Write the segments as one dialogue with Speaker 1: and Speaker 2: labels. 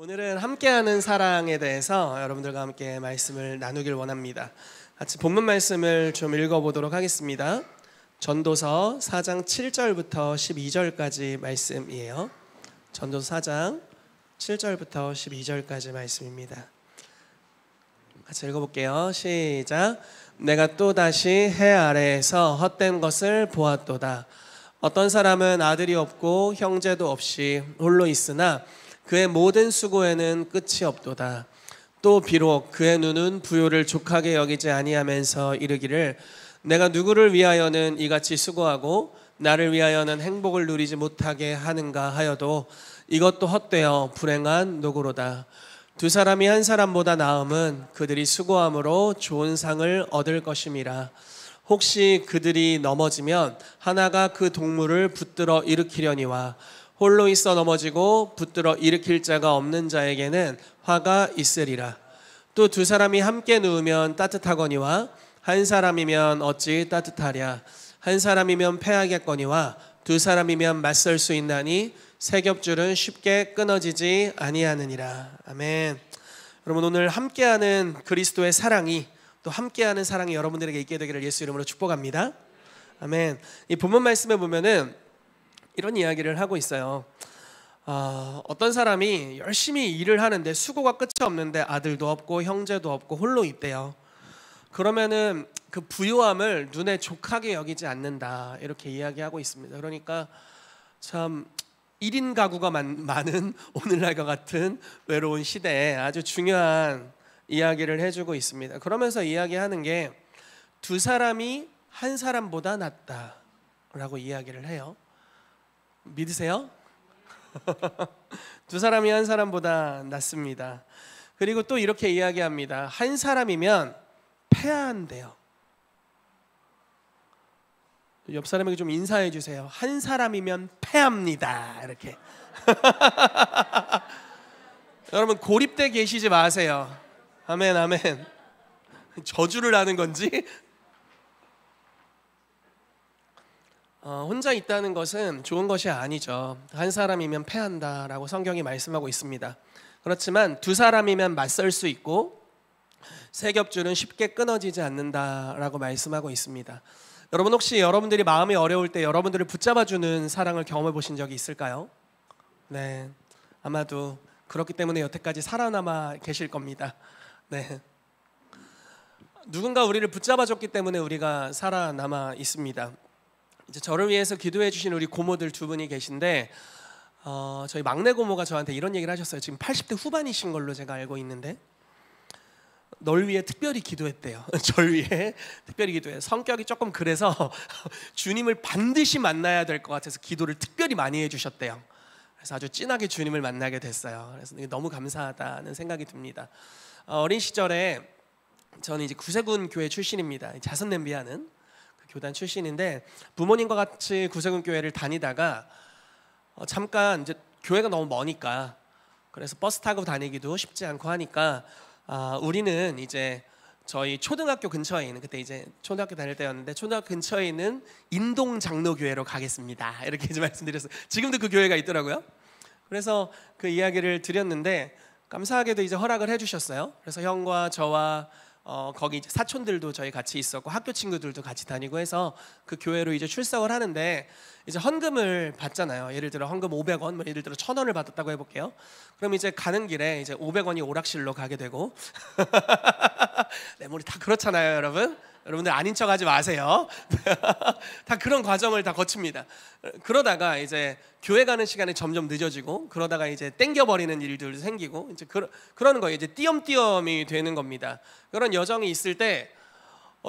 Speaker 1: 오늘은 함께하는 사랑에 대해서 여러분들과 함께 말씀을 나누길 원합니다. 같이 본문 말씀을 좀 읽어보도록 하겠습니다. 전도서 4장 7절부터 12절까지 말씀이에요. 전도서 4장 7절부터 12절까지 말씀입니다. 같이 읽어볼게요. 시작. 내가 또다시 해 아래에서 헛된 것을 보았도다. 어떤 사람은 아들이 없고 형제도 없이 홀로 있으나 그의 모든 수고에는 끝이 없도다. 또 비록 그의 눈은 부요를 족하게 여기지 아니하면서 이르기를 내가 누구를 위하여는 이같이 수고하고 나를 위하여는 행복을 누리지 못하게 하는가 하여도 이것도 헛되어 불행한 노고로다. 두 사람이 한 사람보다 나음은 그들이 수고함으로 좋은 상을 얻을 것임이라. 혹시 그들이 넘어지면 하나가 그 동물을 붙들어 일으키려니와 홀로 있어 넘어지고 붙들어 일으킬 자가 없는 자에게는 화가 있으리라. 또 두 사람이 함께 누우면 따뜻하거니와 한 사람이면 어찌 따뜻하랴. 한 사람이면 패하겠거니와 두 사람이면 맞설 수 있나니 세 겹줄은 쉽게 끊어지지 아니하느니라. 아멘. 여러분, 오늘 함께하는 그리스도의 사랑이 또 함께하는 사랑이 여러분들에게 있게 되기를 예수 이름으로 축복합니다. 아멘. 이 본문 말씀에 보면은 이런 이야기를 하고 있어요. 어떤 사람이 열심히 일을 하는데 수고가 끝이 없는데 아들도 없고 형제도 없고 홀로 있대요. 그러면은 그 부요함을 눈에 족하게 여기지 않는다, 이렇게 이야기하고 있습니다. 그러니까 참 1인 가구가 많은 오늘날과 같은 외로운 시대에 아주 중요한 이야기를 해주고 있습니다. 그러면서 이야기하는 게 두 사람이 한 사람보다 낫다라고 이야기를 해요. 믿으세요? 두 사람이 한 사람보다 낫습니다. 그리고 또 이렇게 이야기합니다. 한 사람이면 패한대요. 옆 사람에게 좀 인사해 주세요. 한 사람이면 패합니다. 이렇게. 여러분, 고립돼 계시지 마세요. 아멘, 아멘. 저주를 하는 건지? 혼자 있다는 것은 좋은 것이 아니죠. 한 사람이면 패한다라고 성경이 말씀하고 있습니다. 그렇지만 두 사람이면 맞설 수 있고 세 겹줄은 쉽게 끊어지지 않는다라고 말씀하고 있습니다. 여러분, 혹시 여러분들이 마음이 어려울 때 여러분들을 붙잡아주는 사랑을 경험해 보신 적이 있을까요? 네, 아마도 그렇기 때문에 여태까지 살아남아 계실 겁니다. 네, 누군가 우리를 붙잡아줬기 때문에 우리가 살아남아 있습니다. 이제 저를 위해서 기도해 주신 우리 고모들 두 분이 계신데 저희 막내 고모가 저한테 이런 얘기를 하셨어요. 지금 80대 후반이신 걸로 제가 알고 있는데 널 위해 특별히 기도했대요. 절 위해 특별히 기도해. 성격이 조금 그래서 주님을 반드시 만나야 될 것 같아서 기도를 특별히 많이 해주셨대요. 그래서 아주 진하게 주님을 만나게 됐어요. 그래서 너무 감사하다는 생각이 듭니다. 어린 시절에 저는 이제 구세군 교회 출신입니다. 자선 냄비하는 교단 출신인데 부모님과 같이 구세군 교회를 다니다가 잠깐 이제 교회가 너무 머니까, 그래서 버스 타고 다니기도 쉽지 않고 하니까 우리는 이제 저희 초등학교 근처에 있는, 그때 이제 초등학교 다닐 때였는데 초등학교 근처에 있는 인동 장로교회로 가겠습니다. 이렇게 이제 말씀드렸어요. 지금도 그 교회가 있더라고요. 그래서 그 이야기를 드렸는데 감사하게도 이제 허락을 해주셨어요. 그래서 형과 저와 거기 이제 사촌들도 저희 같이 있었고 학교 친구들도 같이 다니고 해서 그 교회로 이제 출석을 하는데 이제 헌금을 받잖아요. 예를 들어 헌금 500원, 뭐 예를 들어 1000원을 받았다고 해볼게요. 그럼 이제 가는 길에 이제 500원이 오락실로 가게 되고 네, 우리 다 그렇잖아요, 여러분. 여러분들 아닌 척하지 마세요. 다 그런 과정을 다 거칩니다. 그러다가 이제 교회 가는 시간이 점점 늦어지고 그러다가 이제 땡겨버리는 일들도 생기고 이제 그러는 거예요. 이제 띄엄띄엄이 되는 겁니다. 그런 여정이 있을 때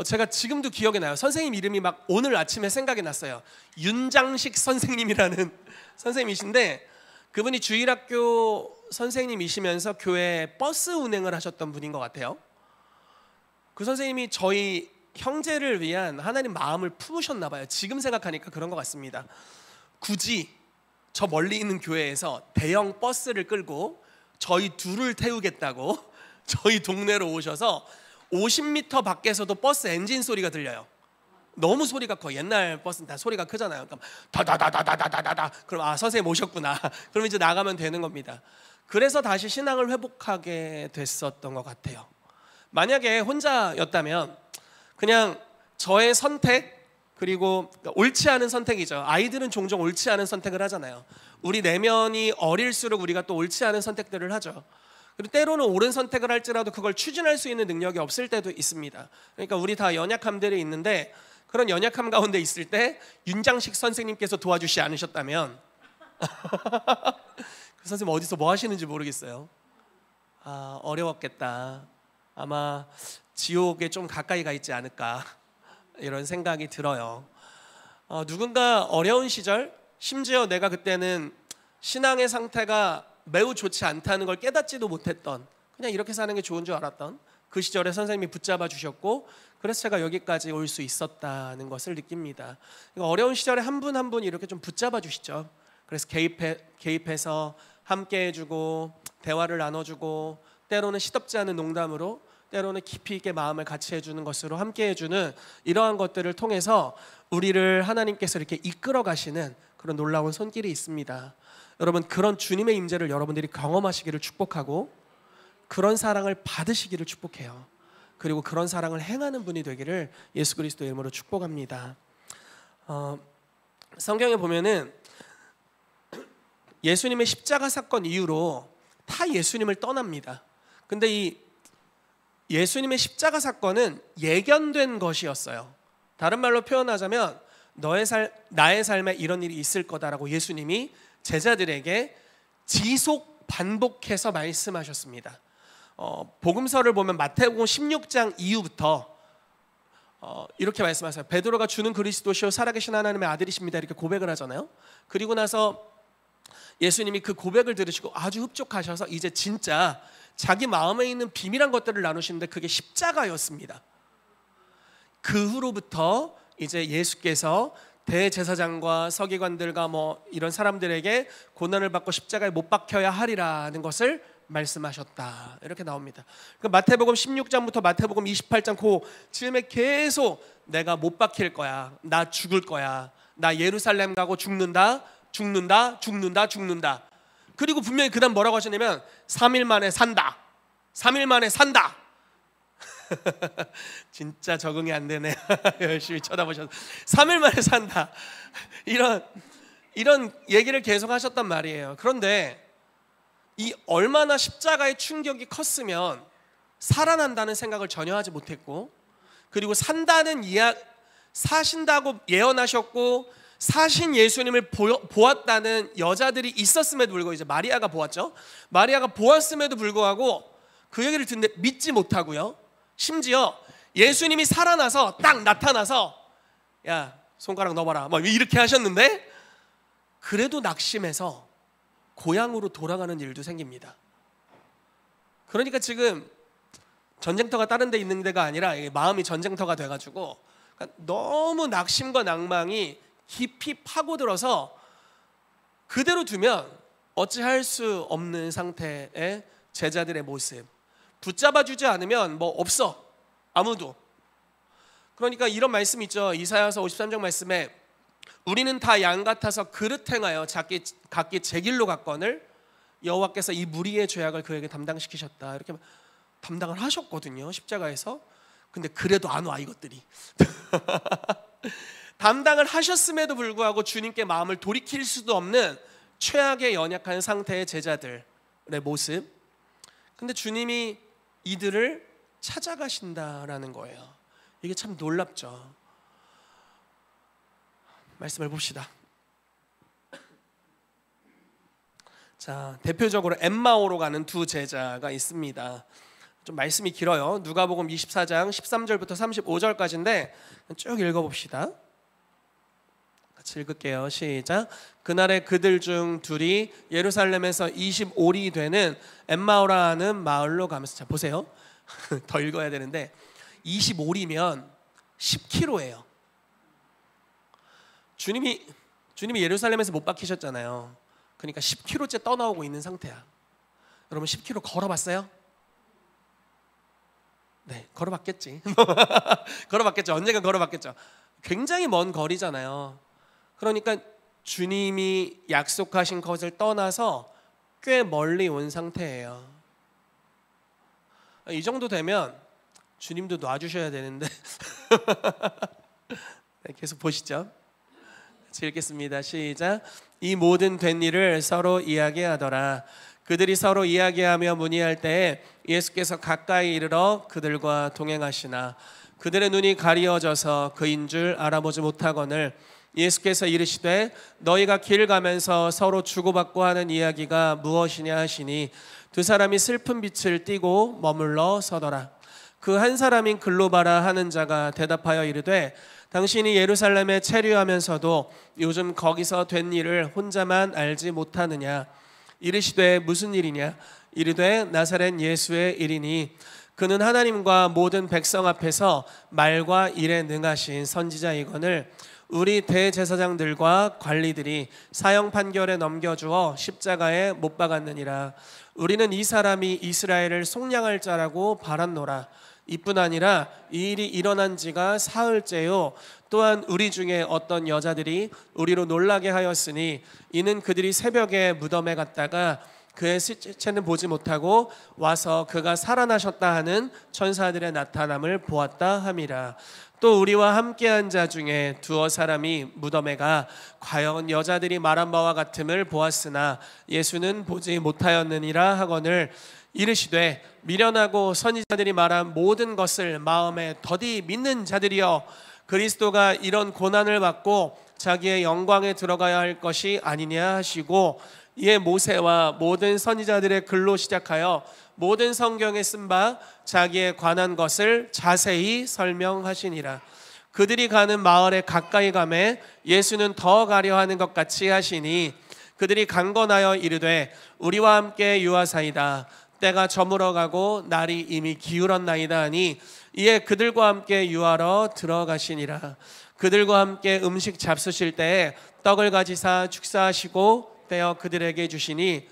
Speaker 1: 제가 지금도 기억이 나요. 선생님 이름이 막 오늘 아침에 생각이 났어요. 윤장식 선생님이라는 선생님이신데 그분이 주일학교 선생님이시면서 교회 버스 운행을 하셨던 분인 것 같아요. 그 선생님이 저희 형제를 위한 하나님 마음을 품으셨나 봐요. 지금 생각하니까 그런 것 같습니다. 굳이 저 멀리 있는 교회에서 대형 버스를 끌고 저희 둘을 태우겠다고 저희 동네로 오셔서 50m 밖에서도 버스 엔진 소리가 들려요. 너무 소리가 커. 옛날 버스는 다 소리가 크잖아요. 그러니까 다다다다다다다다. 그럼 선생님 오셨구나. 그럼 이제 나가면 되는 겁니다. 그래서 다시 신앙을 회복하게 됐었던 것 같아요. 만약에 혼자였다면 그냥 저의 선택, 그리고 옳지 않은 선택이죠. 아이들은 종종 옳지 않은 선택을 하잖아요. 우리 내면이 어릴수록 우리가 또 옳지 않은 선택들을 하죠. 그리고 때로는 옳은 선택을 할지라도 그걸 추진할 수 있는 능력이 없을 때도 있습니다. 그러니까 우리 다 연약함들이 있는데, 그런 연약함 가운데 있을 때 윤장식 선생님께서 도와주시지 않으셨다면 그 선생님 어디서 뭐 하시는지 모르겠어요. 어려웠겠다. 아마 지옥에 좀 가까이 가 있지 않을까, 이런 생각이 들어요. 누군가 어려운 시절, 심지어 내가 그때는 신앙의 상태가 매우 좋지 않다는 걸 깨닫지도 못했던, 그냥 이렇게 사는 게 좋은 줄 알았던 그 시절에 선생님이 붙잡아 주셨고, 그래서 제가 여기까지 올 수 있었다는 것을 느낍니다. 어려운 시절에 한 분 한 분 이렇게 좀 붙잡아 주시죠. 그래서 개입해서 함께 해주고, 대화를 나눠주고, 때로는 시덥지 않은 농담으로, 때로는 깊이 있게 마음을 같이 해주는 것으로 함께 해주는, 이러한 것들을 통해서 우리를 하나님께서 이렇게 이끌어 가시는 그런 놀라운 손길이 있습니다. 여러분, 그런 주님의 임재를 여러분들이 경험하시기를 축복하고, 그런 사랑을 받으시기를 축복해요. 그리고 그런 사랑을 행하는 분이 되기를 예수 그리스도의 이름으로 축복합니다. 성경에 보면은 예수님의 십자가 사건 이후로 다 예수님을 떠납니다. 근데 이 예수님의 십자가 사건은 예견된 것이었어요. 다른 말로 표현하자면 나의 삶에 이런 일이 있을 거다라고 예수님이 제자들에게 지속 반복해서 말씀하셨습니다. 복음서를 보면 마태복음 16장 이후부터 이렇게 말씀하세요. 베드로가 주는 그리스도시요 살아계신 하나님의 아들이십니다, 이렇게 고백을 하잖아요. 그리고 나서 예수님이 그 고백을 들으시고 아주 흡족하셔서 이제 진짜 자기 마음에 있는 비밀한 것들을 나누시는데, 그게 십자가였습니다. 그 후로부터 이제 예수께서 대제사장과 서기관들과 뭐 이런 사람들에게 고난을 받고 십자가에 못 박혀야 하리라는 것을 말씀하셨다, 이렇게 나옵니다. 마태복음 16장부터 마태복음 28장 그 즈음에 계속 내가 못 박힐 거야, 나 죽을 거야, 나 예루살렘 가고 죽는다, 그리고 분명히 그 다음 뭐라고 하셨냐면 3일 만에 산다, 3일 만에 산다. 진짜 적응이 안 되네. 열심히 쳐다보셔서 3일 만에 산다, 이런 얘기를 계속 하셨단 말이에요. 그런데 이 얼마나 십자가의 충격이 컸으면 살아난다는 생각을 전혀 하지 못했고, 그리고 사신다고 예언하셨고 사신 예수님을 보았다는 여자들이 있었음에도 불구하고, 이제 마리아가 보았죠. 마리아가 보았음에도 불구하고 그 얘기를 듣는데 믿지 못하고요. 심지어 예수님이 살아나서 딱 나타나서 야, 손가락 넣어봐라, 막 이렇게 하셨는데, 그래도 낙심해서 고향으로 돌아가는 일도 생깁니다. 그러니까 지금 전쟁터가 다른 데 있는 데가 아니라 마음이 전쟁터가 돼가지고 너무 낙심과 낭망이 깊이 파고들어서 그대로 두면 어찌할 수 없는 상태의 제자들의 모습. 붙잡아주지 않으면 뭐 없어, 아무도. 그러니까 이런 말씀 있죠. 이사야서 53장 말씀에 우리는 다 양 같아서 그릇 행하여 각기 제 길로 갔거늘 여호와께서 이 무리의 죄악을 그에게 담당시키셨다, 이렇게 담당을 하셨거든요, 십자가에서. 근데 그래도 안 와, 이것들이. 담당을 하셨음에도 불구하고 주님께 마음을 돌이킬 수도 없는 최악의 연약한 상태의 제자들의 모습. 근데 주님이 이들을 찾아가신다라는 거예요. 이게 참 놀랍죠. 말씀을 봅시다. 자, 대표적으로 엠마오로 가는 두 제자가 있습니다. 좀 말씀이 길어요. 누가복음 24장 13절부터 35절까지인데 쭉 읽어봅시다. 같이 읽을게요. 시작. 그날에 그들 중 둘이 예루살렘에서 25리 되는 엠마오라 하는 마을로 가면서, 자 보세요. 더 읽어야 되는데 25리면 10km예요. 주님이 예루살렘에서 못 박히셨잖아요. 그러니까 10km째 떠나오고 있는 상태야. 여러분 10km 걸어봤어요? 네, 걸어봤겠지. 걸어봤겠죠. 언젠가 걸어봤겠죠. 굉장히 먼 거리잖아요. 그러니까 주님이 약속하신 것을 떠나서 꽤 멀리 온 상태예요. 이 정도 되면 주님도 놔주셔야 되는데 네, 계속 보시죠. 같이 읽겠습니다. 시작. 이 모든 된 일을 서로 이야기하더라. 그들이 서로 이야기하며 문의할 때에 예수께서 가까이 이르러 그들과 동행하시나 그들의 눈이 가리어져서 그인 줄 알아보지 못하거늘 예수께서 이르시되 너희가 길 가면서 서로 주고받고 하는 이야기가 무엇이냐 하시니 두 사람이 슬픈 빛을 띠고 머물러 서더라. 그 한 사람인 글로바라 하는 자가 대답하여 이르되 당신이 예루살렘에 체류하면서도 요즘 거기서 된 일을 혼자만 알지 못하느냐. 이르시되 무슨 일이냐. 이르되 나사렛 예수의 일이니 그는 하나님과 모든 백성 앞에서 말과 일에 능하신 선지자이거늘 우리 대제사장들과 관리들이 사형 판결에 넘겨주어 십자가에 못 박았느니라. 우리는 이 사람이 이스라엘을 속량할 자라고 바랐노라. 이뿐 아니라 이 일이 일어난 지가 사흘째요. 또한 우리 중에 어떤 여자들이 우리로 놀라게 하였으니 이는 그들이 새벽에 무덤에 갔다가 그의 시체는 보지 못하고 와서 그가 살아나셨다 하는 천사들의 나타남을 보았다 함이라. 또 우리와 함께한 자 중에 두어 사람이 무덤에 가 과연 여자들이 말한 바와 같음을 보았으나 예수는 보지 못하였느니라 하거늘 이르시되 미련하고 선지자들이 말한 모든 것을 마음에 더디 믿는 자들이여 그리스도가 이런 고난을 받고 자기의 영광에 들어가야 할 것이 아니냐 하시고 이에 모세와 모든 선지자들의 글로 시작하여 모든 성경에 쓴 바 자기에 관한 것을 자세히 설명하시니라. 그들이 가는 마을에 가까이 가매 예수는 더 가려 하는 것 같이 하시니 그들이 강건하여 이르되 우리와 함께 유하사이다. 때가 저물어가고 날이 이미 기울었나이다 하니 이에 그들과 함께 유하러 들어가시니라. 그들과 함께 음식 잡수실 때에 떡을 가지사 축사하시고 떼어 그들에게 주시니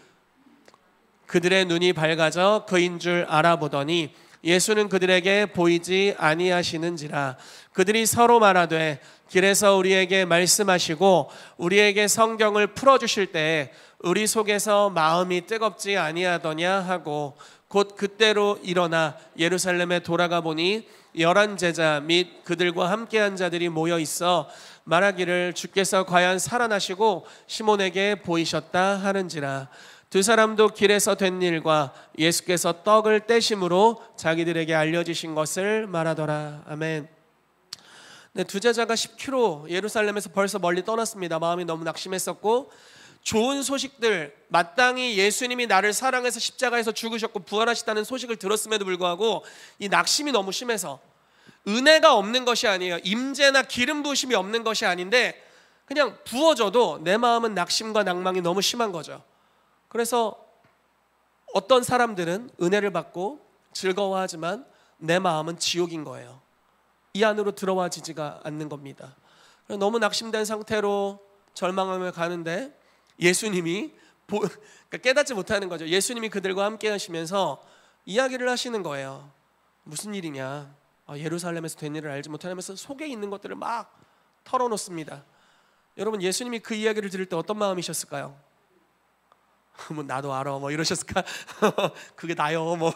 Speaker 1: 그들의 눈이 밝아져 그인 줄 알아보더니 예수는 그들에게 보이지 아니하시는지라. 그들이 서로 말하되 길에서 우리에게 말씀하시고 우리에게 성경을 풀어주실 때에 우리 속에서 마음이 뜨겁지 아니하더냐 하고 곧 그때로 일어나 예루살렘에 돌아가 보니 11 제자 및 그들과 함께한 자들이 모여 있어 말하기를 주께서 과연 살아나시고 시몬에게 보이셨다 하는지라. 두 사람도 길에서 된 일과 예수께서 떡을 떼심으로 자기들에게 알려주신 것을 말하더라. 아멘. 네, 두 제자가 10km 예루살렘에서 벌써 멀리 떠났습니다. 마음이 너무 낙심했었고 좋은 소식들, 마땅히 예수님이 나를 사랑해서 십자가에서 죽으셨고 부활하셨다는 소식을 들었음에도 불구하고 이 낙심이 너무 심해서 은혜가 없는 것이 아니에요. 임재나 기름 부으심이 없는 것이 아닌데 그냥 부어져도 내 마음은 낙심과 낭망이 너무 심한 거죠. 그래서 어떤 사람들은 은혜를 받고 즐거워하지만 내 마음은 지옥인 거예요. 이 안으로 들어와지지가 않는 겁니다. 너무 낙심된 상태로 절망하며 가는데 예수님이 그러니까 깨닫지 못하는 거죠. 예수님이 그들과 함께 하시면서 이야기를 하시는 거예요. 무슨 일이냐. 예루살렘에서 된 일을 알지 못하면서 속에 있는 것들을 막 털어놓습니다. 여러분 예수님이 그 이야기를 들을 때 어떤 마음이셨을까요? 뭐 나도 알아 뭐 이러셨을까? 그게 나요 뭐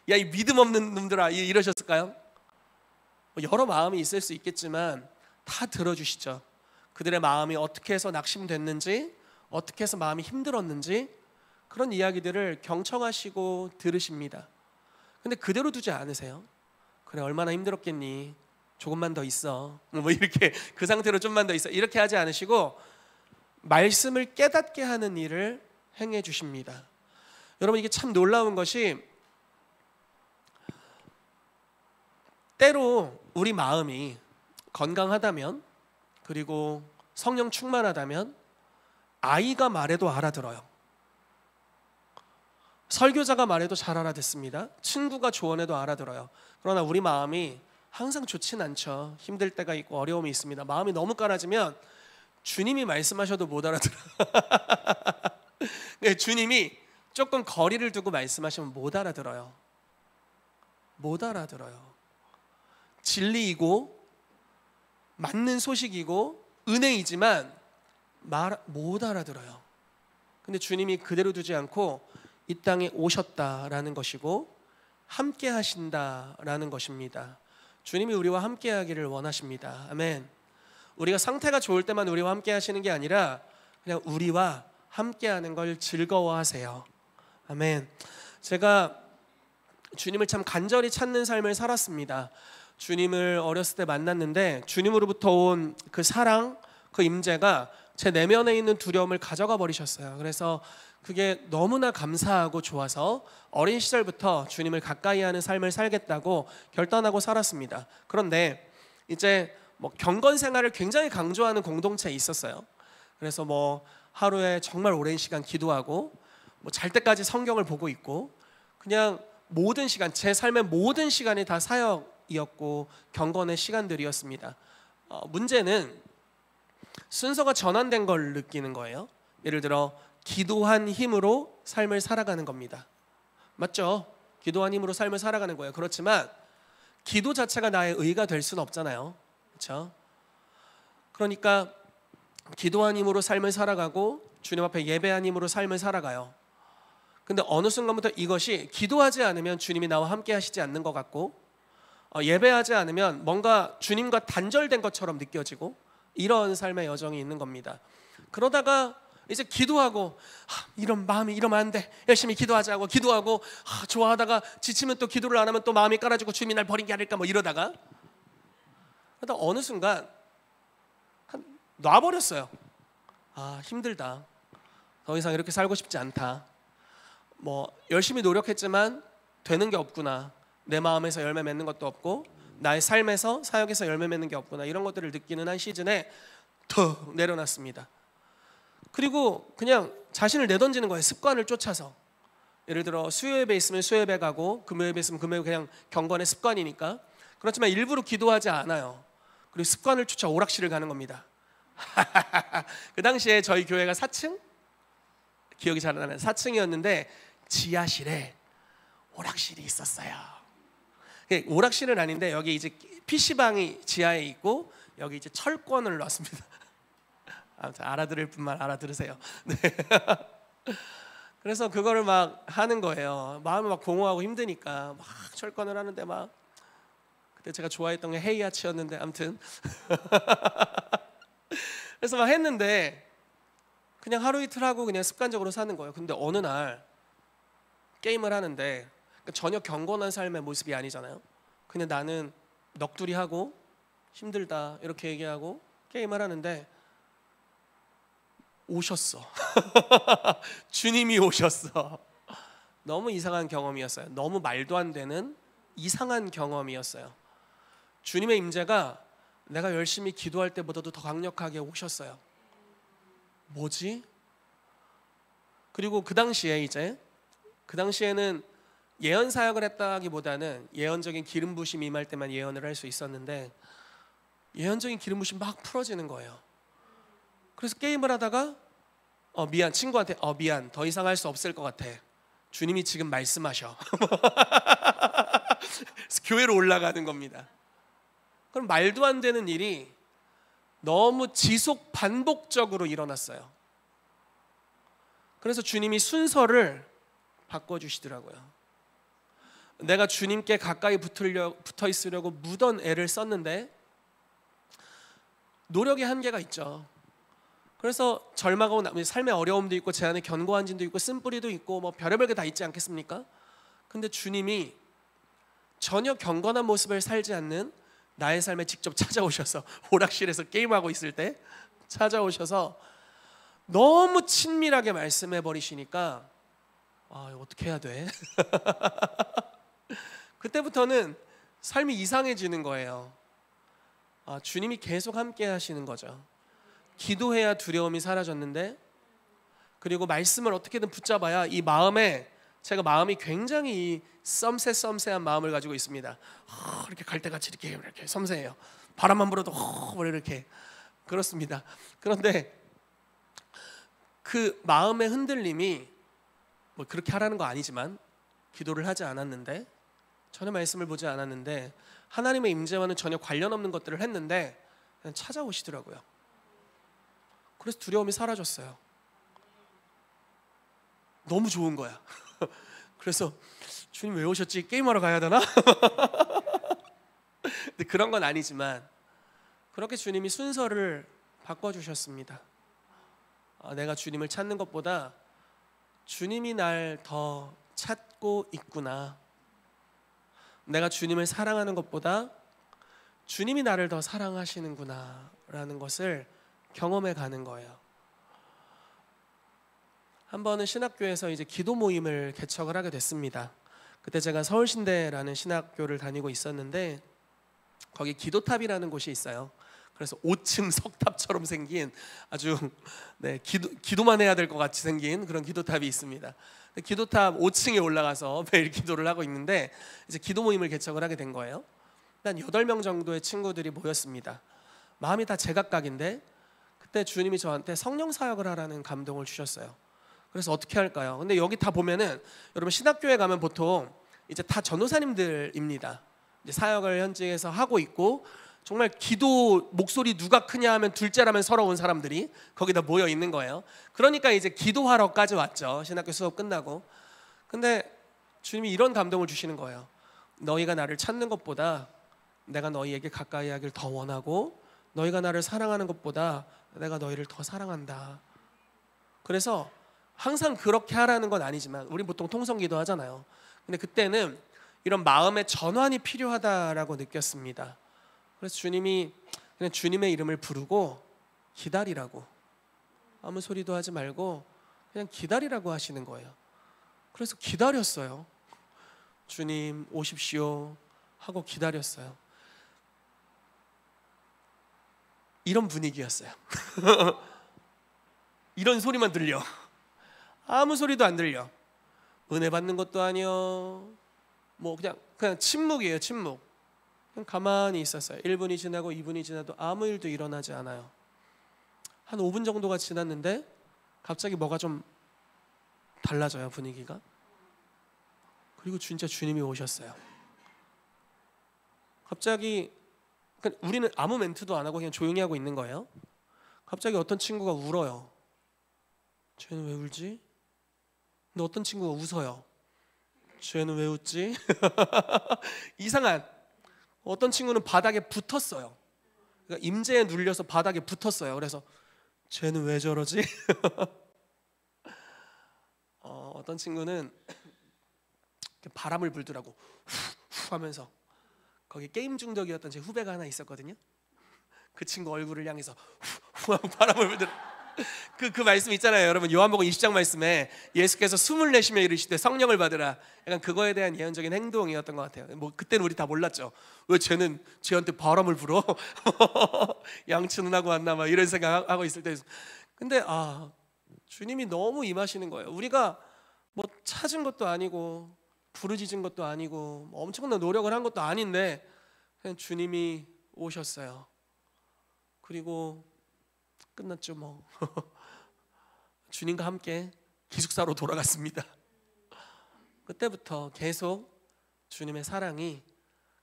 Speaker 1: 야 이 믿음 없는 놈들아 이러셨을까요? 여러 마음이 있을 수 있겠지만 다 들어주시죠. 그들의 마음이 어떻게 해서 낙심됐는지 어떻게 해서 마음이 힘들었는지 그런 이야기들을 경청하시고 들으십니다. 근데 그대로 두지 않으세요. 그래 얼마나 힘들었겠니? 조금만 더 있어 뭐 이렇게 그 상태로 좀만 더 있어 이렇게 하지 않으시고 말씀을 깨닫게 하는 일을 행해 주십니다. 여러분 이게 참 놀라운 것이 때로 우리 마음이 건강하다면 그리고 성령 충만하다면 아이가 말해도 알아들어요. 설교자가 말해도 잘 알아듣습니다. 친구가 조언해도 알아들어요. 그러나 우리 마음이 항상 좋진 않죠. 힘들 때가 있고 어려움이 있습니다. 마음이 너무 깔아지면 주님이 말씀하셔도 못 알아들어요. 주님이 조금 거리를 두고 말씀하시면 못 알아들어요. 못 알아들어요. 진리이고 맞는 소식이고 은혜이지만 못 알아들어요. 근데 주님이 그대로 두지 않고 이 땅에 오셨다라는 것이고 함께 하신다라는 것입니다. 주님이 우리와 함께 하기를 원하십니다. 아멘. 우리가 상태가 좋을 때만 우리와 함께 하시는 게 아니라 그냥 우리와 함께 하는 걸 즐거워하세요. 아멘. 제가 주님을 참 간절히 찾는 삶을 살았습니다. 주님을 어렸을 때 만났는데 주님으로부터 온 그 사랑, 그 임재가 제 내면에 있는 두려움을 가져가 버리셨어요. 그래서 그게 너무나 감사하고 좋아서 어린 시절부터 주님을 가까이 하는 삶을 살겠다고 결단하고 살았습니다. 그런데 이제 경건 생활을 굉장히 강조하는 공동체에 있었어요. 그래서 하루에 정말 오랜 시간 기도하고 잘 때까지 성경을 보고 있고 그냥 모든 시간, 제 삶의 모든 시간이 다 사역이었고 경건의 시간들이었습니다. 문제는 순서가 전환된 걸 느끼는 거예요. 예를 들어 기도한 힘으로 삶을 살아가는 겁니다. 맞죠? 기도한 힘으로 삶을 살아가는 거예요. 그렇지만 기도 자체가 나의 의가 될 수는 없잖아요. 그렇죠? 그러니까 기도한 힘으로 삶을 살아가고 주님 앞에 예배한 힘으로 삶을 살아가요. 근데 어느 순간부터 이것이 기도하지 않으면 주님이 나와 함께 하시지 않는 것 같고 예배하지 않으면 뭔가 주님과 단절된 것처럼 느껴지고 이런 삶의 여정이 있는 겁니다. 그러다가 이제 기도하고 이런 마음이 이러면 안 돼, 열심히 기도하자고 기도하고 좋아하다가 지치면 또 기도를 안 하면 또 마음이 깔아지고 주님이 날 버린 게 아닐까 이러다가 그러다 어느 순간 놔버렸어요. 힘들다, 더 이상 이렇게 살고 싶지 않다, 열심히 노력했지만 되는 게 없구나, 내 마음에서 열매 맺는 것도 없고 나의 삶에서 사역에서 열매 맺는 게 없구나, 이런 것들을 느끼는 한 시즌에 더 내려놨습니다. 그리고 그냥 자신을 내던지는 거예요. 습관을 쫓아서. 예를 들어 수요예배 있으면 수요예배 가고 금요예배 있으면 금요예배, 그냥 경건의 습관이니까. 그렇지만 일부러 기도하지 않아요. 그리고 습관을 쫓아 오락실을 가는 겁니다. 그 당시에 저희 교회가 4층? 기억이 잘 안 나요. 4층이었는데 지하실에 오락실이 있었어요. 오락실은 아닌데 여기 이제 PC방이 지하에 있고 여기 이제 철권을 놨습니다. 아무튼 알아들을 분만 알아들으세요. 네. 그래서 그거를 막 하는 거예요. 마음이 막 공허하고 힘드니까 막 철권을 하는데 그때 제가 좋아했던 게 헤이아치였는데 아무튼 그래서 막 했는데 그냥 하루 이틀 하고 그냥 습관적으로 사는 거예요. 근데 어느 날 게임을 하는데 전혀 경건한 삶의 모습이 아니잖아요. 근데 나는 넋두리 하고 힘들다 이렇게 얘기하고 게임을 하는데 오셨어. 주님이 오셨어. 너무 이상한 경험이었어요. 너무 말도 안 되는 이상한 경험이었어요. 주님의 임재가 내가 열심히 기도할 때보다도 더 강력하게 오셨어요. 뭐지? 그리고 그 당시에는 예언 사역을 했다기보다는 예언적인 기름 부심이 임할 때만 예언을 할 수 있었는데 예언적인 기름 부심이 막 풀어지는 거예요. 그래서 게임을 하다가 미안, 친구한테 미안, 더 이상 할 수 없을 것 같아, 주님이 지금 말씀하셔. 그래서 교회로 올라가는 겁니다. 그럼 말도 안 되는 일이 너무 지속 반복적으로 일어났어요. 그래서 주님이 순서를 바꿔주시더라고요. 내가 주님께 가까이 붙어 있으려고 무던 애를 썼는데 노력의 한계가 있죠. 그래서 절망하고 삶의 어려움도 있고 제 안에 견고한 진도 있고 쓴뿌리도 있고 별의별 게 다 있지 않겠습니까? 근데 주님이 전혀 경건한 모습을 살지 않는 나의 삶에 직접 찾아오셔서 오락실에서 게임하고 있을 때 찾아오셔서 너무 친밀하게 말씀해 버리시니까 이거 어떻게 해야 돼? 그때부터는 삶이 이상해지는 거예요. 주님이 계속 함께 하시는 거죠. 기도해야 두려움이 사라졌는데, 그리고 말씀을 어떻게든 붙잡아야 이 마음에, 제가 마음이 굉장히 썸새한 마음을 가지고 있습니다. 이렇게 갈대같이 이렇게 섬세해요. 바람만 불어도 이렇게 그렇습니다. 그런데 그 마음의 흔들림이 그렇게 하라는 거 아니지만 기도를 하지 않았는데, 전혀 말씀을 보지 않았는데 하나님의 임재와는 전혀 관련 없는 것들을 했는데 그냥 찾아오시더라고요. 그래서 두려움이 사라졌어요. 너무 좋은 거야. 그래서 주님 왜 오셨지? 게임하러 가야 되나? 근데 그런 건 아니지만 그렇게 주님이 순서를 바꿔주셨습니다. 내가 주님을 찾는 것보다 주님이 날 더 찾고 있구나. 내가 주님을 사랑하는 것보다 주님이 나를 더 사랑하시는구나 라는 것을 경험해 가는 거예요. 한 번은 신학교에서 이제 기도 모임을 개척을 하게 됐습니다. 그때 제가 서울신대라는 신학교를 다니고 있었는데 거기 기도탑이라는 곳이 있어요. 그래서 5층 석탑처럼 생긴 아주 기도만 해야 될 것 같이 생긴 그런 기도탑이 있습니다. 기도탑 5층에 올라가서 매일 기도를 하고 있는데 이제 기도 모임을 개척을 하게 된 거예요. 한 8명 정도의 친구들이 모였습니다. 마음이 다 제각각인데 그때 주님이 저한테 성령 사역을 하라는 감동을 주셨어요. 그래서 어떻게 할까요? 근데 여기 다 보면은 여러분 신학교에 가면 보통 이제 다 전도사님들입니다. 이제 사역을 현지에서 하고 있고 정말 기도 목소리 누가 크냐 하면 둘째라면 서러운 사람들이 거기다 모여 있는 거예요. 그러니까 이제 기도하러까지 왔죠. 신학교 수업 끝나고. 근데 주님이 이런 감동을 주시는 거예요. 너희가 나를 찾는 것보다 내가 너희에게 가까이 하길 더 원하고 너희가 나를 사랑하는 것보다 내가 너희를 더 사랑한다. 그래서 항상 그렇게 하라는 건 아니지만 우리 보통 통성기도 하잖아요. 근데 그때는 이런 마음의 전환이 필요하다라고 느꼈습니다. 그래서 주님이 그냥 주님의 이름을 부르고 기다리라고, 아무 소리도 하지 말고 그냥 기다리라고 하시는 거예요. 그래서 기다렸어요. 주님 오십시오 하고 기다렸어요. 이런 분위기였어요. 이런 소리만 들려. 아무 소리도 안 들려. 은혜 받는 것도 아니요. 뭐 그냥 침묵이에요. 침묵. 그냥 가만히 있었어요. 1분이 지나고 2분이 지나도 아무 일도 일어나지 않아요. 한 5분 정도가 지났는데 갑자기 뭐가 좀 달라져요. 분위기가. 그리고 진짜 주님이 오셨어요. 갑자기 그러니까 우리는 아무 멘트도 안 하고 그냥 조용히 하고 있는 거예요. 갑자기 어떤 친구가 울어요. 쟤는 왜 울지? 근데 어떤 친구가 웃어요. 쟤는 왜 웃지? 이상한. 어떤 친구는 바닥에 붙었어요. 그러니까 임재에 눌려서 바닥에 붙었어요. 그래서 쟤는 왜 저러지? 어떤 친구는 바람을 불더라고. 후 하면서. 거기 게임 중독이었던 제 후배가 하나 있었거든요. 그 친구 얼굴을 향해서 후 하고 바람을 불더라고. 그 말씀 있잖아요. 여러분 요한복음 20장 말씀에 예수께서 숨을 내쉬며 이르시되 성령을 받으라. 약간 그거에 대한 예언적인 행동이었던 것 같아요. 뭐 그때는 우리 다 몰랐죠. 왜 쟤는 쟤한테 바람을 불어? 양치는 하고 왔나 막 이런 생각하고 있을 때. 근데 주님이 너무 임하시는 거예요. 우리가 뭐 찾은 것도 아니고 부르짖은 것도 아니고 뭐 엄청난 노력을 한 것도 아닌데 그냥 주님이 오셨어요. 그리고 끝났죠 뭐. 주님과 함께 기숙사로 돌아갔습니다. 그때부터 계속 주님의 사랑이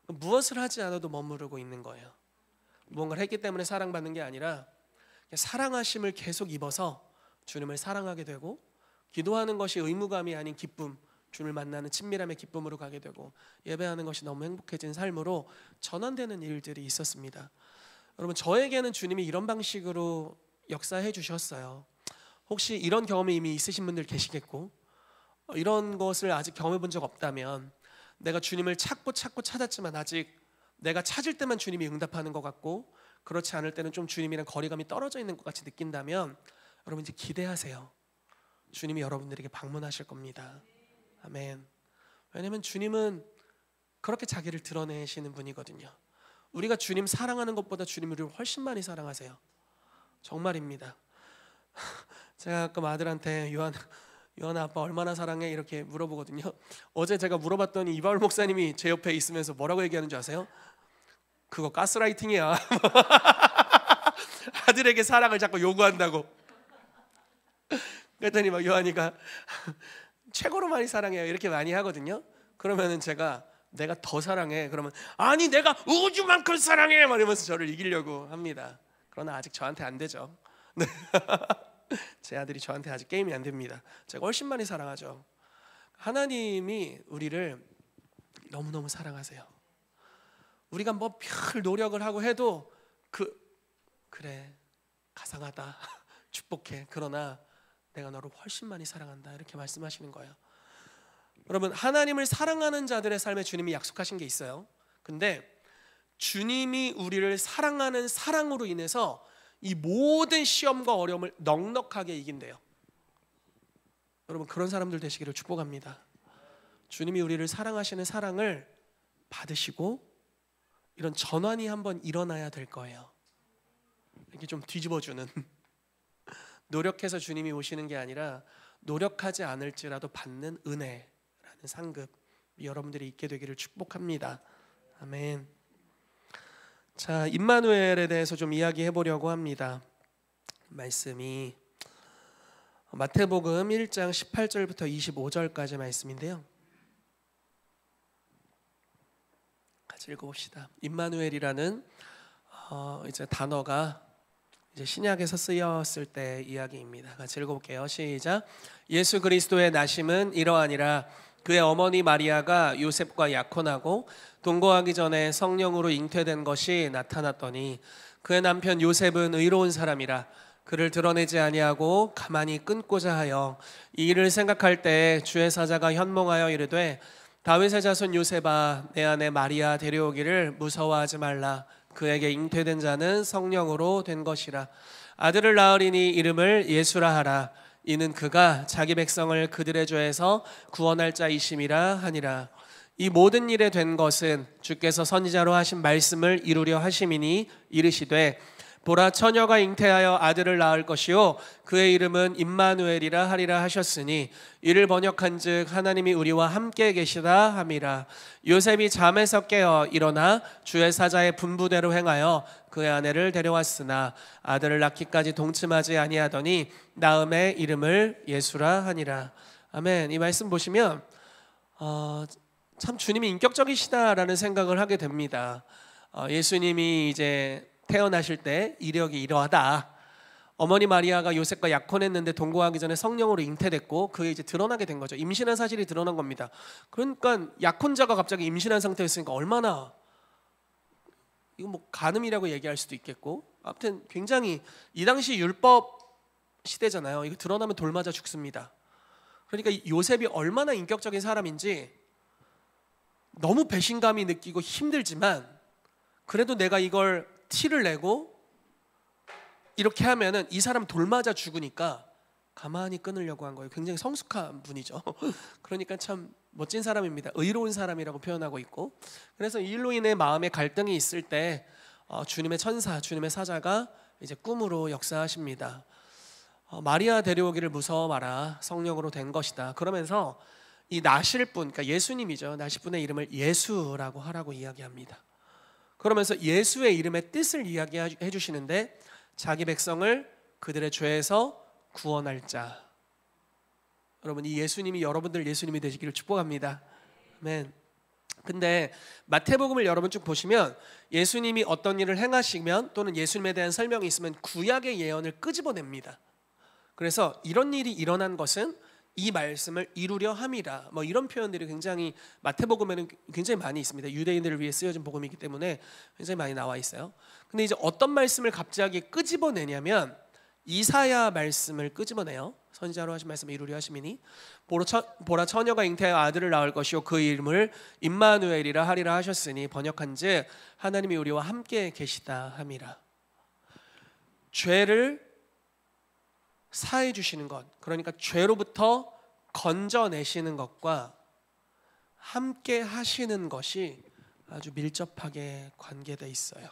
Speaker 1: 무엇을 하지 않아도 머무르고 있는 거예요. 무언가를 했기 때문에 사랑받는 게 아니라 사랑하심을 계속 입어서 주님을 사랑하게 되고 기도하는 것이 의무감이 아닌 기쁨, 주님을 만나는 친밀함의 기쁨으로 가게 되고 예배하는 것이 너무 행복해진 삶으로 전환되는 일들이 있었습니다. 여러분 저에게는 주님이 이런 방식으로 역사해 주셨어요. 혹시 이런 경험이 이미 있으신 분들 계시겠고 이런 것을 아직 경험해 본 적 없다면 내가 주님을 찾고 찾았지만 아직 내가 찾을 때만 주님이 응답하는 것 같고 그렇지 않을 때는 좀 주님이랑 거리감이 떨어져 있는 것 같이 느낀다면 여러분 이제 기대하세요. 주님이 여러분들에게 방문하실 겁니다. 아멘. 왜냐하면 주님은 그렇게 자기를 드러내시는 분이거든요. 우리가 주님 사랑하는 것보다 주님 우리를 훨씬 많이 사랑하세요. 정말입니다. 제가 가끔 아들한테 요한아 아빠 얼마나 사랑해? 이렇게 물어보거든요. 어제 제가 물어봤더니 이바울 목사님이 제 옆에 있으면서 뭐라고 얘기하는 줄 아세요? 그거 가스라이팅이야. 아들에게 사랑을 자꾸 요구한다고. 그랬더니 막 요한이가 최고로 많이 사랑해요 이렇게 많이 하거든요. 그러면은 제가 내가 더 사랑해 그러면 아니 내가 우주만큼 사랑해 막 이러면서 저를 이기려고 합니다. 그러나 아직 저한테 안 되죠. 네. 제 아들이 저한테 아직 게임이 안 됩니다. 제가 훨씬 많이 사랑하죠. 하나님이 우리를 너무너무 사랑하세요. 우리가 뭐 별 노력을 하고 해도 그래 가상하다 축복해, 그러나 내가 너를 훨씬 많이 사랑한다, 이렇게 말씀하시는 거예요. 여러분, 하나님을 사랑하는 자들의 삶에 주님이 약속하신 게 있어요. 근데 주님이 우리를 사랑하는 사랑으로 인해서 이 모든 시험과 어려움을 넉넉하게 이긴대요. 여러분, 그런 사람들 되시기를 축복합니다. 주님이 우리를 사랑하시는 사랑을 받으시고 이런 전환이 한번 일어나야 될 거예요. 이렇게 좀 뒤집어주는 노력해서 주님이 오시는 게 아니라 노력하지 않을지라도 받는 은혜라는 상급 여러분들이 있게 되기를 축복합니다. 아멘. 자, 임마누엘에 대해서 좀 이야기해 보려고 합니다. 말씀이 마태복음 1장 18절부터 25절까지 말씀인데요. 같이 읽어봅시다. 임마누엘이라는 이제 단어가 이제 신약에서 쓰였을 때 이야기입니다. 같이 읽어볼게요. 시작. 예수 그리스도의 나심은 이러하니라. 그의 어머니 마리아가 요셉과 약혼하고 동거하기 전에 성령으로 잉태된 것이 나타났더니 그의 남편 요셉은 의로운 사람이라 그를 드러내지 아니하고 가만히 끊고자 하여 이 일을 생각할 때 주의 사자가 현몽하여 이르되 다윗의 자손 요셉아, 내 아내 마리아 데려오기를 무서워하지 말라. 그에게 잉태된 자는 성령으로 된 것이라. 아들을 낳으리니 이름을 예수라 하라. 이는 그가 자기 백성을 그들의 죄에서 구원할 자이심이라 하니라. 이 모든 일에 된 것은 주께서 선지자로 하신 말씀을 이루려 하심이니 이르시되 보라, 처녀가 잉태하여 아들을 낳을 것이요 그의 이름은 임마누엘이라 하리라 하셨으니 이를 번역한즉 하나님이 우리와 함께 계시다 함이라. 요셉이 잠에서 깨어 일어나 주의 사자의 분부대로 행하여 그의 아내를 데려왔으나 아들을 낳기까지 동침하지 아니하더니 낳음의 이름을 예수라 하니라. 아멘. 이 말씀 보시면 참 주님이 인격적이시다라는 생각을 하게 됩니다. 예수님이 이제 태어나실 때 이력이 이러하다. 어머니 마리아가 요셉과 약혼했는데 동거하기 전에 성령으로 잉태됐고 그게 이제 드러나게 된 거죠. 임신한 사실이 드러난 겁니다. 그러니까 약혼자가 갑자기 임신한 상태였으니까 얼마나, 이거 뭐 간음이라고 얘기할 수도 있겠고, 아무튼 굉장히 이 당시 율법 시대잖아요. 이거 드러나면 돌 맞아 죽습니다. 그러니까 요셉이 얼마나 인격적인 사람인지 너무 배신감이 느끼고 힘들지만 그래도 내가 이걸 티를 내고 이렇게 하면은 이 사람 돌 맞아 죽으니까 가만히 끊으려고 한 거예요. 굉장히 성숙한 분이죠. 그러니까 참 멋진 사람입니다. 의로운 사람이라고 표현하고 있고, 그래서 이 일로 인해 마음에 갈등이 있을 때 주님의 천사, 주님의 사자가 이제 꿈으로 역사하십니다. 마리아 데려오기를 무서워 마라. 성령으로 된 것이다. 그러면서 이 나실 분, 그러니까 예수님이죠. 나실 분의 이름을 예수라고 하라고 이야기합니다. 그러면서 예수의 이름의 뜻을 이야기해 주시는데 자기 백성을 그들의 죄에서 구원할 자. 여러분, 이 예수님이 여러분들 예수님이 되시기를 축복합니다. 아멘. 근데 마태복음을 여러분 쭉 보시면 예수님이 어떤 일을 행하시면 또는 예수님에 대한 설명이 있으면 구약의 예언을 끄집어냅니다. 그래서 이런 일이 일어난 것은 이 말씀을 이루려 함이라, 뭐 이런 표현들이 굉장히 마태복음에는 굉장히 많이 있습니다. 유대인들을 위해 쓰여진 복음이기 때문에 굉장히 많이 나와 있어요. 근데 이제 어떤 말씀을 갑자기 끄집어내냐면 이사야 말씀을 끄집어내요. 선지자로 하신 말씀을 이루려 하심이니 보라, 처녀가 잉태하여 아들을 낳을 것이요 그 이름을 임마누엘이라 하리라 하셨으니 번역한즉 하나님이 우리와 함께 계시다 함이라. 죄를 사해 주시는 것, 그러니까 죄로부터 건져내시는 것과 함께 하시는 것이 아주 밀접하게 관계되어 있어요.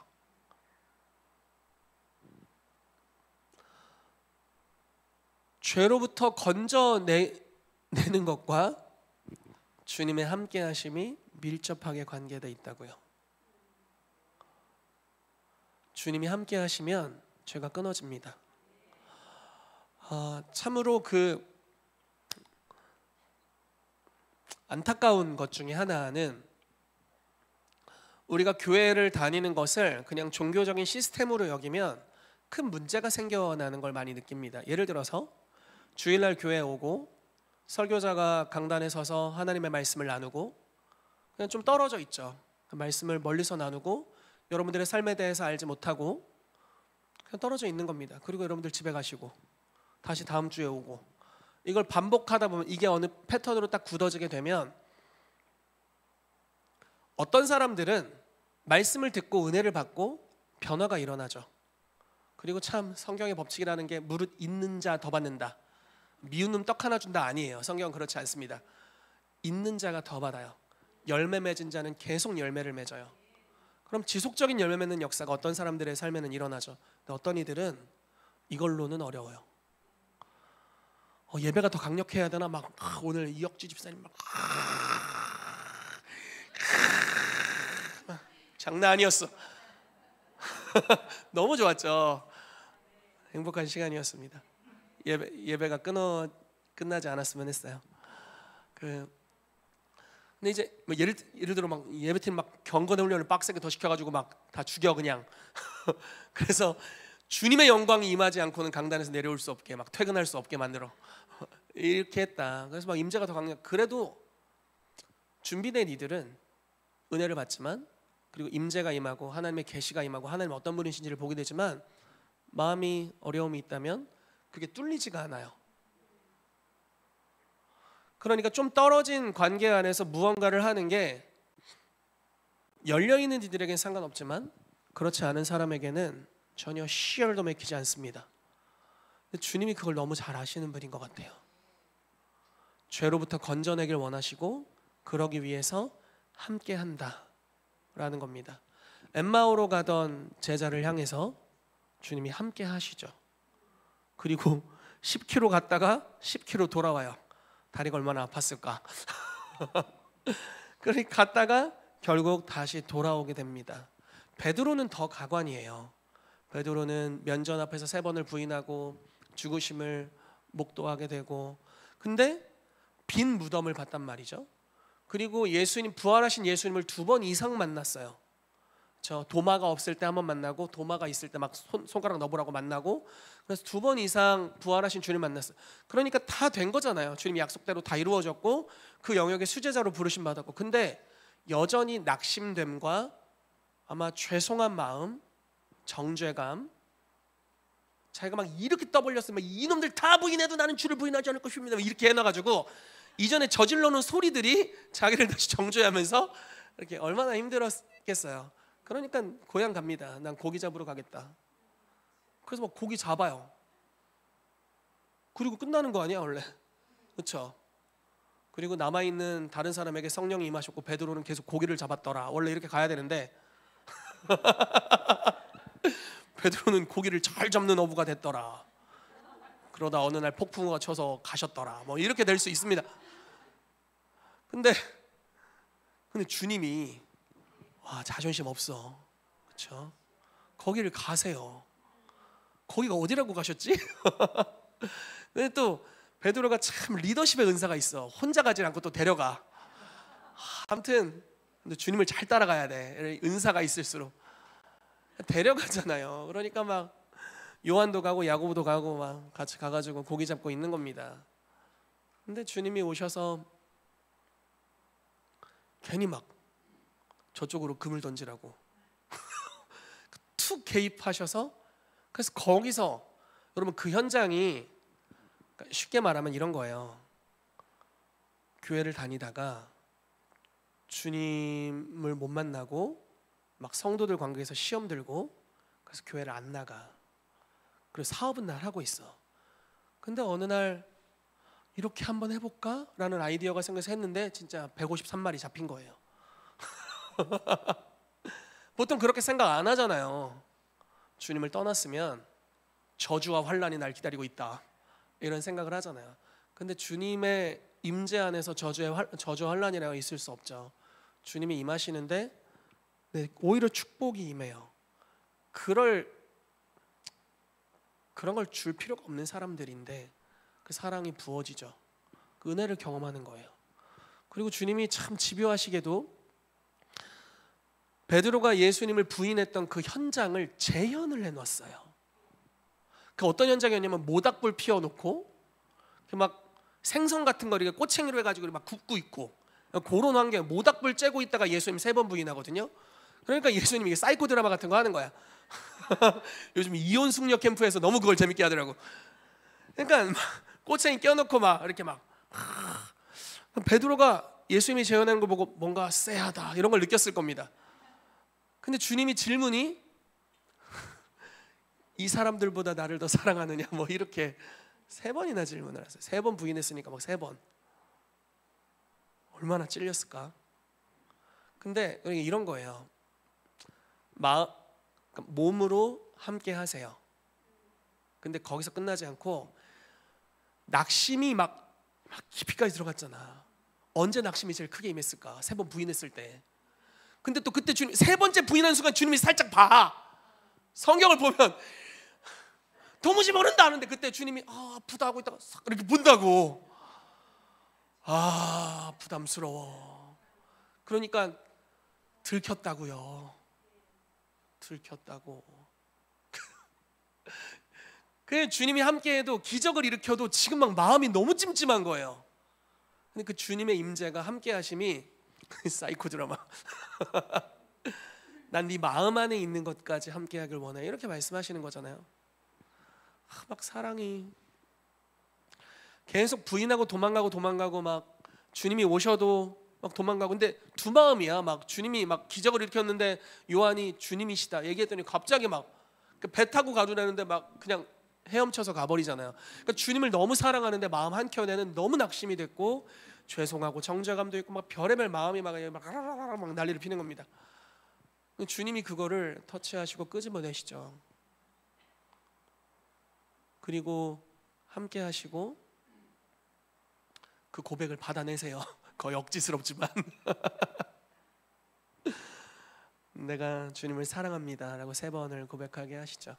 Speaker 1: 죄로부터 건져내는 것과 주님의 함께 하심이 밀접하게 관계되어 있다고요. 주님이 함께 하시면 죄가 끊어집니다. 참으로 그 안타까운 것 중에 하나는 우리가 교회를 다니는 것을 그냥 종교적인 시스템으로 여기면 큰 문제가 생겨나는 걸 많이 느낍니다. 예를 들어서 주일날 교회에 오고 설교자가 강단에 서서 하나님의 말씀을 나누고 그냥 좀 떨어져 있죠. 그 말씀을 멀리서 나누고 여러분들의 삶에 대해서 알지 못하고 그냥 떨어져 있는 겁니다. 그리고 여러분들 집에 가시고 다시 다음 주에 오고, 이걸 반복하다 보면 이게 어느 패턴으로 딱 굳어지게 되면 어떤 사람들은 말씀을 듣고 은혜를 받고 변화가 일어나죠. 그리고 참 성경의 법칙이라는 게 무릇 있는 자 더 받는다, 미운 놈 떡 하나 준다 아니에요. 성경은 그렇지 않습니다. 있는 자가 더 받아요. 열매 맺은 자는 계속 열매를 맺어요. 그럼 지속적인 열매 맺는 역사가 어떤 사람들의 삶에는 일어나죠. 근데 어떤 이들은 이걸로는 어려워요. 예배가 더 강력해야 되나, 막 오늘 이혁지 집사님 막 장난 아니었어. 너무 좋았죠. 행복한 시간이었습니다. 예배가 끝나지 않았으면 했어요. 근데 이제 뭐 예를 들어 막 예배팀 막 경건의 훈련을 빡세게 더 시켜가지고 막 다 죽여 그냥. 그래서 주님의 영광이 임하지 않고는 강단에서 내려올 수 없게, 막 퇴근할 수 없게 만들어 이렇게 했다. 그래서 막 임재가 더 강력. 그래도 준비된 이들은 은혜를 받지만, 그리고 임재가 임하고 하나님의 계시가 임하고 하나님 어떤 분이신지를 보게 되지만 마음이 어려움이 있다면 그게 뚫리지가 않아요. 그러니까 좀 떨어진 관계 안에서 무언가를 하는 게 열려있는 이들에게는 상관없지만 그렇지 않은 사람에게는 전혀 시열도 맥히지 않습니다. 근데 주님이 그걸 너무 잘 아시는 분인 것 같아요. 죄로부터 건져내길 원하시고 그러기 위해서 함께한다 라는 겁니다. 엠마오로 가던 제자를 향해서 주님이 함께 하시죠. 그리고 10km 갔다가 10km 돌아와요. 다리가 얼마나 아팠을까. 그러니까 갔다가 결국 다시 돌아오게 됩니다. 베드로는 더 가관이에요. 베드로는 면전 앞에서 3번을 부인하고 죽으심을 목도하게 되고, 근데 빈 무덤을 봤단 말이죠. 그리고 부활하신 예수님을 2번 이상 만났어요. 도마가 없을 때 1번 만나고, 도마가 있을 때 막 손가락 넣어보라고 만나고, 그래서 2번 이상 부활하신 주님 만났어요. 그러니까 다 된 거잖아요. 주님 약속대로 다 이루어졌고 그 영역의 수제자로 부르심 받았고, 근데 여전히 낙심됨과 아마 죄송한 마음, 정죄감, 자기가 막 이렇게 떠벌렸으면 이놈들 다 부인해도 나는 주를 부인하지 않을 것입니다 이렇게 해놔가지고 이전에 저질러 놓은 소리들이 자기를 다시 정죄하면서 이렇게 얼마나 힘들었겠어요. 그러니까 고향 갑니다. 난 고기 잡으러 가겠다. 그래서 막 고기 잡아요. 그리고 끝나는 거 아니야 원래, 그렇죠? 그리고 남아있는 다른 사람에게 성령이 임하셨고 베드로는 계속 고기를 잡았더라. 원래 이렇게 가야 되는데 베드로는 고기를 잘 잡는 어부가 됐더라. 그러다 어느 날 폭풍우가 쳐서 가셨더라. 뭐 이렇게 될 수 있습니다. 근데 주님이 자존심 없어, 그렇죠? 거기를 가세요. 거기가 어디라고 가셨지? 근데 또 베드로가 참 리더십의 은사가 있어. 혼자 가지 않고 또 데려가. 아무튼 근데 주님을 잘 따라가야 돼. 은사가 있을수록 데려가잖아요. 그러니까 막 요한도 가고 야고보도 가고 막 같이 가가지고 고기 잡고 있는 겁니다. 근데 주님이 오셔서 괜히 막 저쪽으로 금을 던지라고 툭 개입하셔서, 그래서 거기서 여러분 그 현장이 쉽게 말하면 이런 거예요. 교회를 다니다가 주님을 못 만나고 막 성도들 관계에서 시험 들고, 그래서 교회를 안 나가. 그래서 사업은 날 하고 있어. 근데 어느 날 이렇게 한번 해볼까? 라는 아이디어가 생겨서 했는데 진짜 153마리 잡힌 거예요. 보통 그렇게 생각 안 하잖아요. 주님을 떠났으면 저주와 환란이 날 기다리고 있다 이런 생각을 하잖아요. 근데 주님의 임재 안에서 저주와 환란이라고 있을 수 없죠. 주님이 임하시는데 오히려 축복이 임해요. 그런 걸 줄 필요가 없는 사람들인데 그 사랑이 부어지죠. 그 은혜를 경험하는 거예요. 그리고 주님이 참 집요하시게도 베드로가 예수님을 부인했던 그 현장을 재현을 해놨어요. 그 어떤 현장이었냐면 모닥불 피워놓고 막 생선 같은 거 이렇게 꼬챙이로 해가지고 막 굽고 있고 그런 환경, 모닥불 쬐고 있다가 예수님 3번 부인하거든요. 그러니까 예수님이 이게 사이코 드라마 같은 거 하는 거야. 요즘 이혼 숙녀 캠프에서 너무 그걸 재밌게 하더라고. 그러니까 막 꼬챙이 껴놓고 막 이렇게 막 베드로가 예수님이 재현하는 거 보고 뭔가 쎄하다 이런 걸 느꼈을 겁니다. 근데 주님이 질문이 이 사람들보다 나를 더 사랑하느냐 뭐 이렇게 3번이나 질문을 하세요. 3번 부인했으니까 막 3번. 얼마나 찔렸을까? 근데 이런 거예요. 몸으로 함께 하세요. 근데 거기서 끝나지 않고 낙심이 막 깊이까지 들어갔잖아. 언제 낙심이 제일 크게 임했을까? 3번 부인했을 때. 근데 또 그때 주님 3번째 부인하는 순간 주님이 살짝 봐. 성경을 보면 도무지 모른다 하는데 그때 주님이 아프다 하고 있다가 싹 이렇게 본다고. 부담스러워. 그러니까 들켰다고요. 들켰다고. 그 주님이 함께해도 기적을 일으켜도 지금 막 마음이 너무 찜찜한 거예요. 근데 그 주님의 임재가 함께하심이 사이코 드라마. 난 네 마음 안에 있는 것까지 함께하길 원해. 이렇게 말씀하시는 거잖아요. 막 사랑이 계속 부인하고 도망가고 막 주님이 오셔도 막 도망가고. 근데 두 마음이야. 막 주님이 막 기적을 일으켰는데 요한이 주님이시다 얘기했더니 갑자기 막 배 타고 가두려는데 막 그냥 헤엄쳐서 가버리잖아요. 그러니까 주님을 너무 사랑하는데 마음 한켠에는 너무 낙심이 됐고 죄송하고 정죄감도 있고 막 별의별 마음이 막 난리를 피는 겁니다. 주님이 그거를 터치하시고 끄집어내시죠. 그리고 함께 하시고 그 고백을 받아내세요. 거의 억지스럽지만 내가 주님을 사랑합니다 라고 3번을 고백하게 하시죠.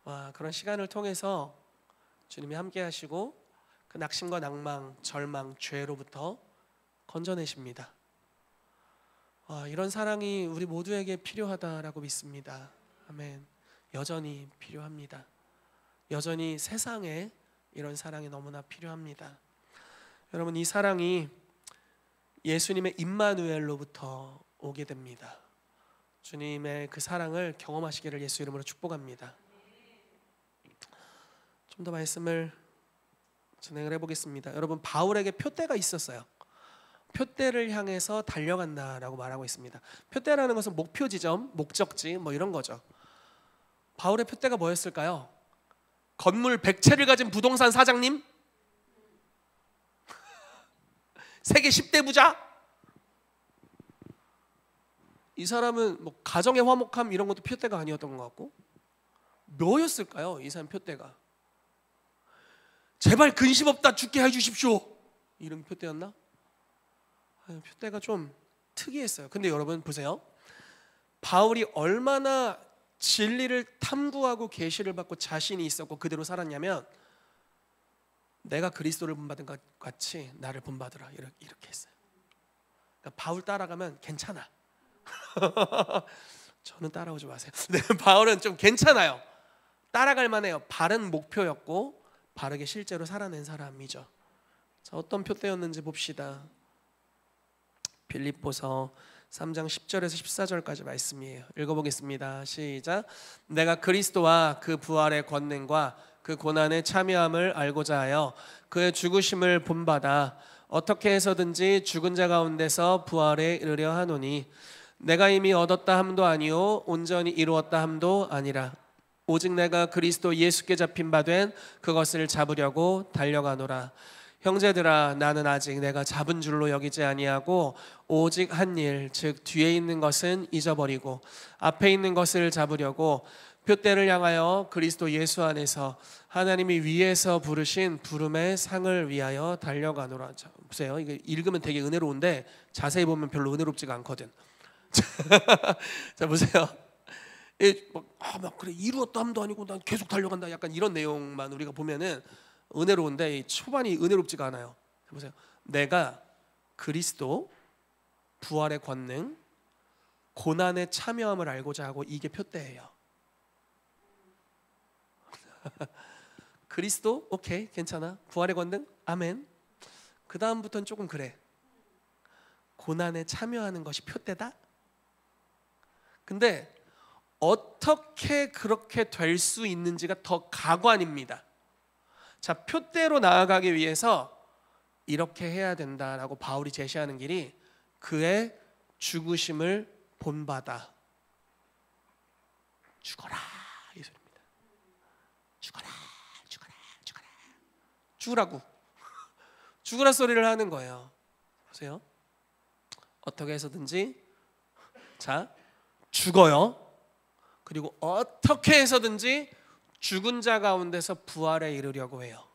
Speaker 1: 와, 그런 시간을 통해서 주님이 함께 하시고 그 낙심과 낭망, 절망, 죄로부터 건져내십니다. 와, 이런 사랑이 우리 모두에게 필요하다라고 믿습니다. 아멘. 여전히 필요합니다. 여전히 세상에 이런 사랑이 너무나 필요합니다. 여러분, 이 사랑이 예수님의 임마누엘로부터 오게 됩니다. 주님의 그 사랑을 경험하시기를 예수 이름으로 축복합니다. 좀 더 말씀을 진행을 해보겠습니다. 여러분, 바울에게 표대가 있었어요. 표대를 향해서 달려간다라고 말하고 있습니다. 표대라는 것은 목표 지점, 목적지 뭐 이런 거죠. 바울의 표대가 뭐였을까요? 건물 100채를 가진 부동산 사장님? 세계 10대 부자? 이 사람은 뭐 가정의 화목함 이런 것도 표대가 아니었던 것 같고, 뭐였을까요? 이 사람 표대가 제발 근심 없다 죽게 해주십시오 이런 표대였나? 표대가 좀 특이했어요. 근데 여러분 보세요. 바울이 얼마나 진리를 탐구하고 계시를 받고 자신이 있었고 그대로 살았냐면, 내가 그리스도를 본받은 것 같이 나를 본받으라 이렇게 했어요. 그러니까 바울 따라가면 괜찮아. 저는 따라오지 마세요. 네, 바울은 좀 괜찮아요. 따라갈 만해요. 바른 목표였고 바르게 실제로 살아낸 사람이죠. 자, 어떤 표대였는지 봅시다. 빌립보서 3장 10절에서 14절까지 말씀이에요. 읽어보겠습니다. 시작. 내가 그리스도와 그 부활의 권능과 그 고난의 참여함을 알고자 하여 그의 죽으심을 본받아 어떻게 해서든지 죽은 자 가운데서 부활에 이르려 하노니, 내가 이미 얻었다 함도 아니요 온전히 이루었다 함도 아니라 오직 내가 그리스도 예수께 잡힌 바 된 그것을 잡으려고 달려가노라. 형제들아, 나는 아직 내가 잡은 줄로 여기지 아니하고 오직 한 일, 즉 뒤에 있는 것은 잊어버리고 앞에 있는 것을 잡으려고 표대를 향하여 그리스도 예수 안에서 하나님이 위에서 부르신 부름의 상을 위하여 달려가노라. 자, 보세요. 이거 읽으면 되게 은혜로운데 자세히 보면 별로 은혜롭지가 않거든. 자, 보세요. 막 그래 이루었다 함도 아니고 난 계속 달려간다, 약간 이런 내용만 우리가 보면은 은혜로운데 초반이 은혜롭지가 않아요. 보세요. 내가 그리스도 부활의 권능 고난의 참여함을 알고자 하고, 이게 표대예요. 그리스도 오케이 괜찮아. 부활의 권능 아멘. 그 다음부터는 조금 그래. 고난에 참여하는 것이 표대다. 근데 어떻게 그렇게 될 수 있는지가 더 가관입니다. 자, 표대로 나아가기 위해서 이렇게 해야 된다라고 바울이 제시하는 길이 그의 죽으심을 본받아 죽어라 이 소리입니다. 죽어라 죽어라 죽어라 죽으라고 죽으라 소리를 하는 거예요. 보세요. 어떻게 해서든지 자 죽어요. 그리고 어떻게 해서든지 죽은 자 가운데서 부활에 이르려고 해요.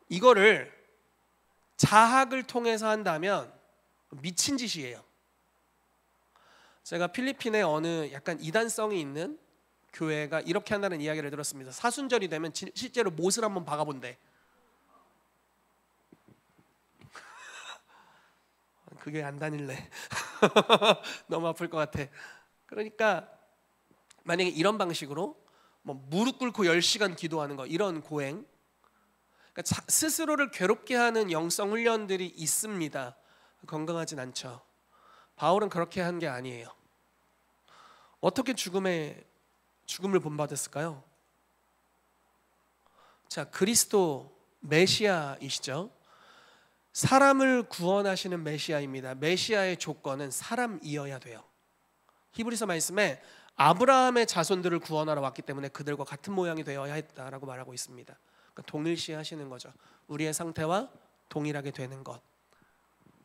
Speaker 1: 이거를 자학을 통해서 한다면 미친 짓이에요. 제가 필리핀의 어느 약간 이단성이 있는 교회가 이렇게 한다는 이야기를 들었습니다. 사순절이 되면 실제로 못을 한번 박아본대. 그게 안 다닐래. 너무 아플 것 같아. 그러니까 만약에 이런 방식으로 뭐 무릎 꿇고 10시간 기도하는 거 이런 고행, 그러니까 스스로를 괴롭게 하는 영성 훈련들이 있습니다. 건강하진 않죠. 바울은 그렇게 한 게 아니에요. 어떻게 죽음을 본받았을까요? 자, 그리스도 메시아이시죠. 사람을 구원하시는 메시아입니다. 메시아의 조건은 사람이어야 돼요. 히브리서 말씀에 아브라함의 자손들을 구원하러 왔기 때문에 그들과 같은 모양이 되어야 했다라고 말하고 있습니다. 그러니까 동일시하시는 거죠. 우리의 상태와 동일하게 되는 것.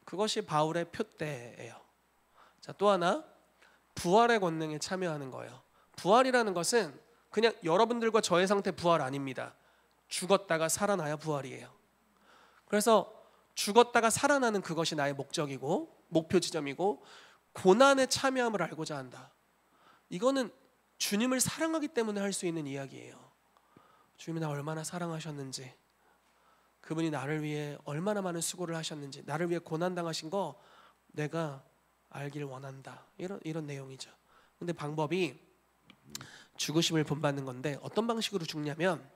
Speaker 1: 그것이 바울의 표대예요. 자, 또 하나 부활의 권능에 참여하는 거예요. 부활이라는 것은 그냥 여러분들과 저의 상태 부활 아닙니다. 죽었다가 살아나야 부활이에요. 그래서 죽었다가 살아나는 그것이 나의 목적이고 목표 지점이고 고난에 참여함을 알고자 한다. 이거는 주님을 사랑하기 때문에 할 수 있는 이야기예요. 주님이 나 얼마나 사랑하셨는지, 그분이 나를 위해 얼마나 많은 수고를 하셨는지, 나를 위해 고난당하신 거 내가 알길 원한다. 이런 내용이죠. 근데 방법이 죽으심을 본받는 건데 어떤 방식으로 죽냐면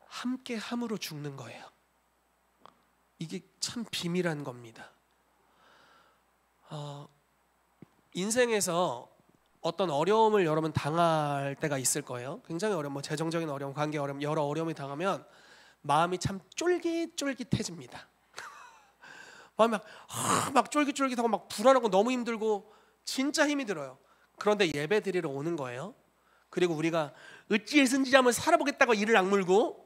Speaker 1: 함께 함으로 죽는 거예요. 이게 참 비밀한 겁니다. 인생에서 어떤 어려움을 여러분 당할 때가 있을 거예요. 굉장히 어려운 뭐 재정적인 어려움, 관계 어려움, 여러 어려움이 당하면 마음이 참 쫄깃쫄깃해집니다. 마음이 막 쫄깃쫄깃하고 막 불안하고 너무 힘들고 진짜 힘이 들어요. 그런데 예배 드리러 오는 거예요. 그리고 우리가 어찌해서든지 한번 살아보겠다고 이를 악물고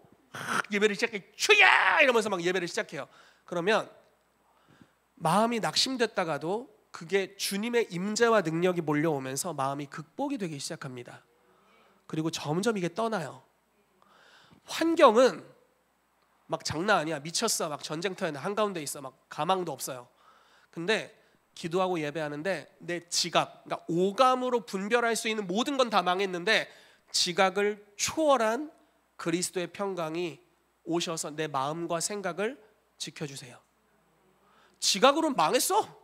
Speaker 1: 예배를 시작해. 주야 이러면서 막 예배를 시작해요. 그러면 마음이 낙심됐다가도 그게 주님의 임재와 능력이 몰려오면서 마음이 극복이 되기 시작합니다. 그리고 점점 이게 떠나요. 환경은 막 장난 아니야. 미쳤어. 막 전쟁터에 한가운데 있어. 막 가망도 없어요. 근데 기도하고 예배하는데 내 지각, 그러니까 오감으로 분별할 수 있는 모든 건 다 망했는데 지각을 초월한 그리스도의 평강이 오셔서 내 마음과 생각을 지켜주세요. 지각으로는 망했어.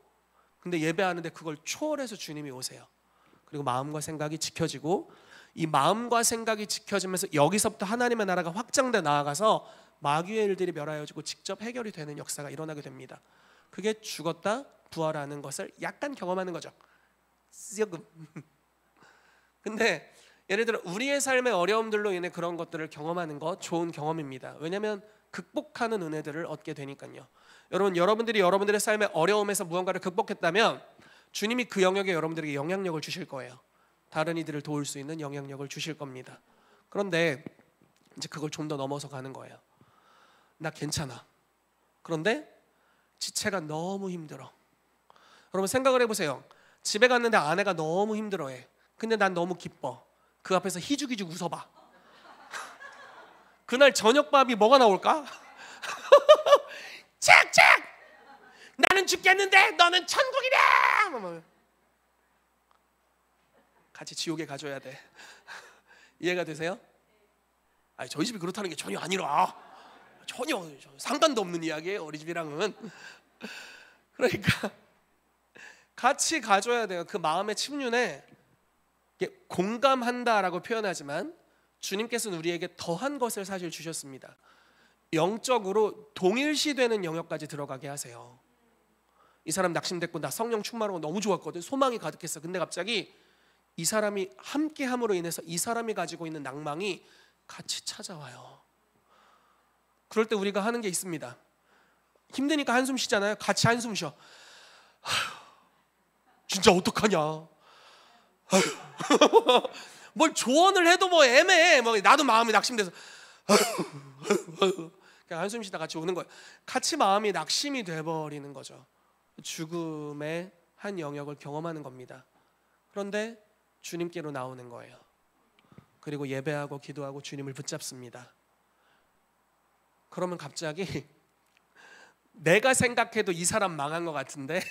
Speaker 1: 근데 예배하는데 그걸 초월해서 주님이 오세요. 그리고 마음과 생각이 지켜지고 이 마음과 생각이 지켜지면서 여기서부터 하나님의 나라가 확장돼 나아가서 마귀의 일들이 멸하여지고 직접 해결이 되는 역사가 일어나게 됩니다. 그게 죽었다 부활하는 것을 약간 경험하는 거죠. 조금. 근데 예를 들어 우리의 삶의 어려움들로 인해 그런 것들을 경험하는 것 좋은 경험입니다. 왜냐하면 극복하는 은혜들을 얻게 되니까요. 여러분들이 여러분들의 삶의 어려움에서 무언가를 극복했다면 주님이 그 영역에 여러분들에게 영향력을 주실 거예요. 다른 이들을 도울 수 있는 영향력을 주실 겁니다. 그런데 이제 그걸 좀 더 넘어서 가는 거예요. 나 괜찮아. 그런데 지체가 너무 힘들어. 여러분 생각을 해보세요. 집에 갔는데 아내가 너무 힘들어해. 근데 난 너무 기뻐. 그 앞에서 희죽희죽 웃어봐. 그날 저녁밥이 뭐가 나올까? 짝짝! 나는 죽겠는데 너는 천국이다! 같이 지옥에 가줘야 돼. 이해가 되세요? 아니, 저희 집이 그렇다는 게 전혀 아니라 전혀 상관도 없는 이야기예요. 우리 집이랑은. 그러니까 같이 가줘야 돼요. 그 마음의 침륜에 이게 공감한다라고 표현하지만 주님께서는 우리에게 더한 것을 사실 주셨습니다. 영적으로 동일시되는 영역까지 들어가게 하세요. 이 사람 낙심됐고 나 성령 충만하고 너무 좋았거든. 소망이 가득했어. 근데 갑자기 이 사람이 함께함으로 인해서 이 사람이 가지고 있는 낭망이 같이 찾아와요. 그럴 때 우리가 하는 게 있습니다. 힘드니까 한숨 쉬잖아요. 같이 한숨 쉬어. 진짜 어떡하냐. 뭘 조언을 해도 뭐 애매해. 뭐 나도 마음이 낙심돼서 그냥 한숨 쉬다 같이 우는 거예요. 같이 마음이 낙심이 돼버리는 거죠. 죽음의 한 영역을 경험하는 겁니다. 그런데 주님께로 나오는 거예요. 그리고 예배하고 기도하고 주님을 붙잡습니다. 그러면 갑자기 내가 생각해도 이 사람 망한 것 같은데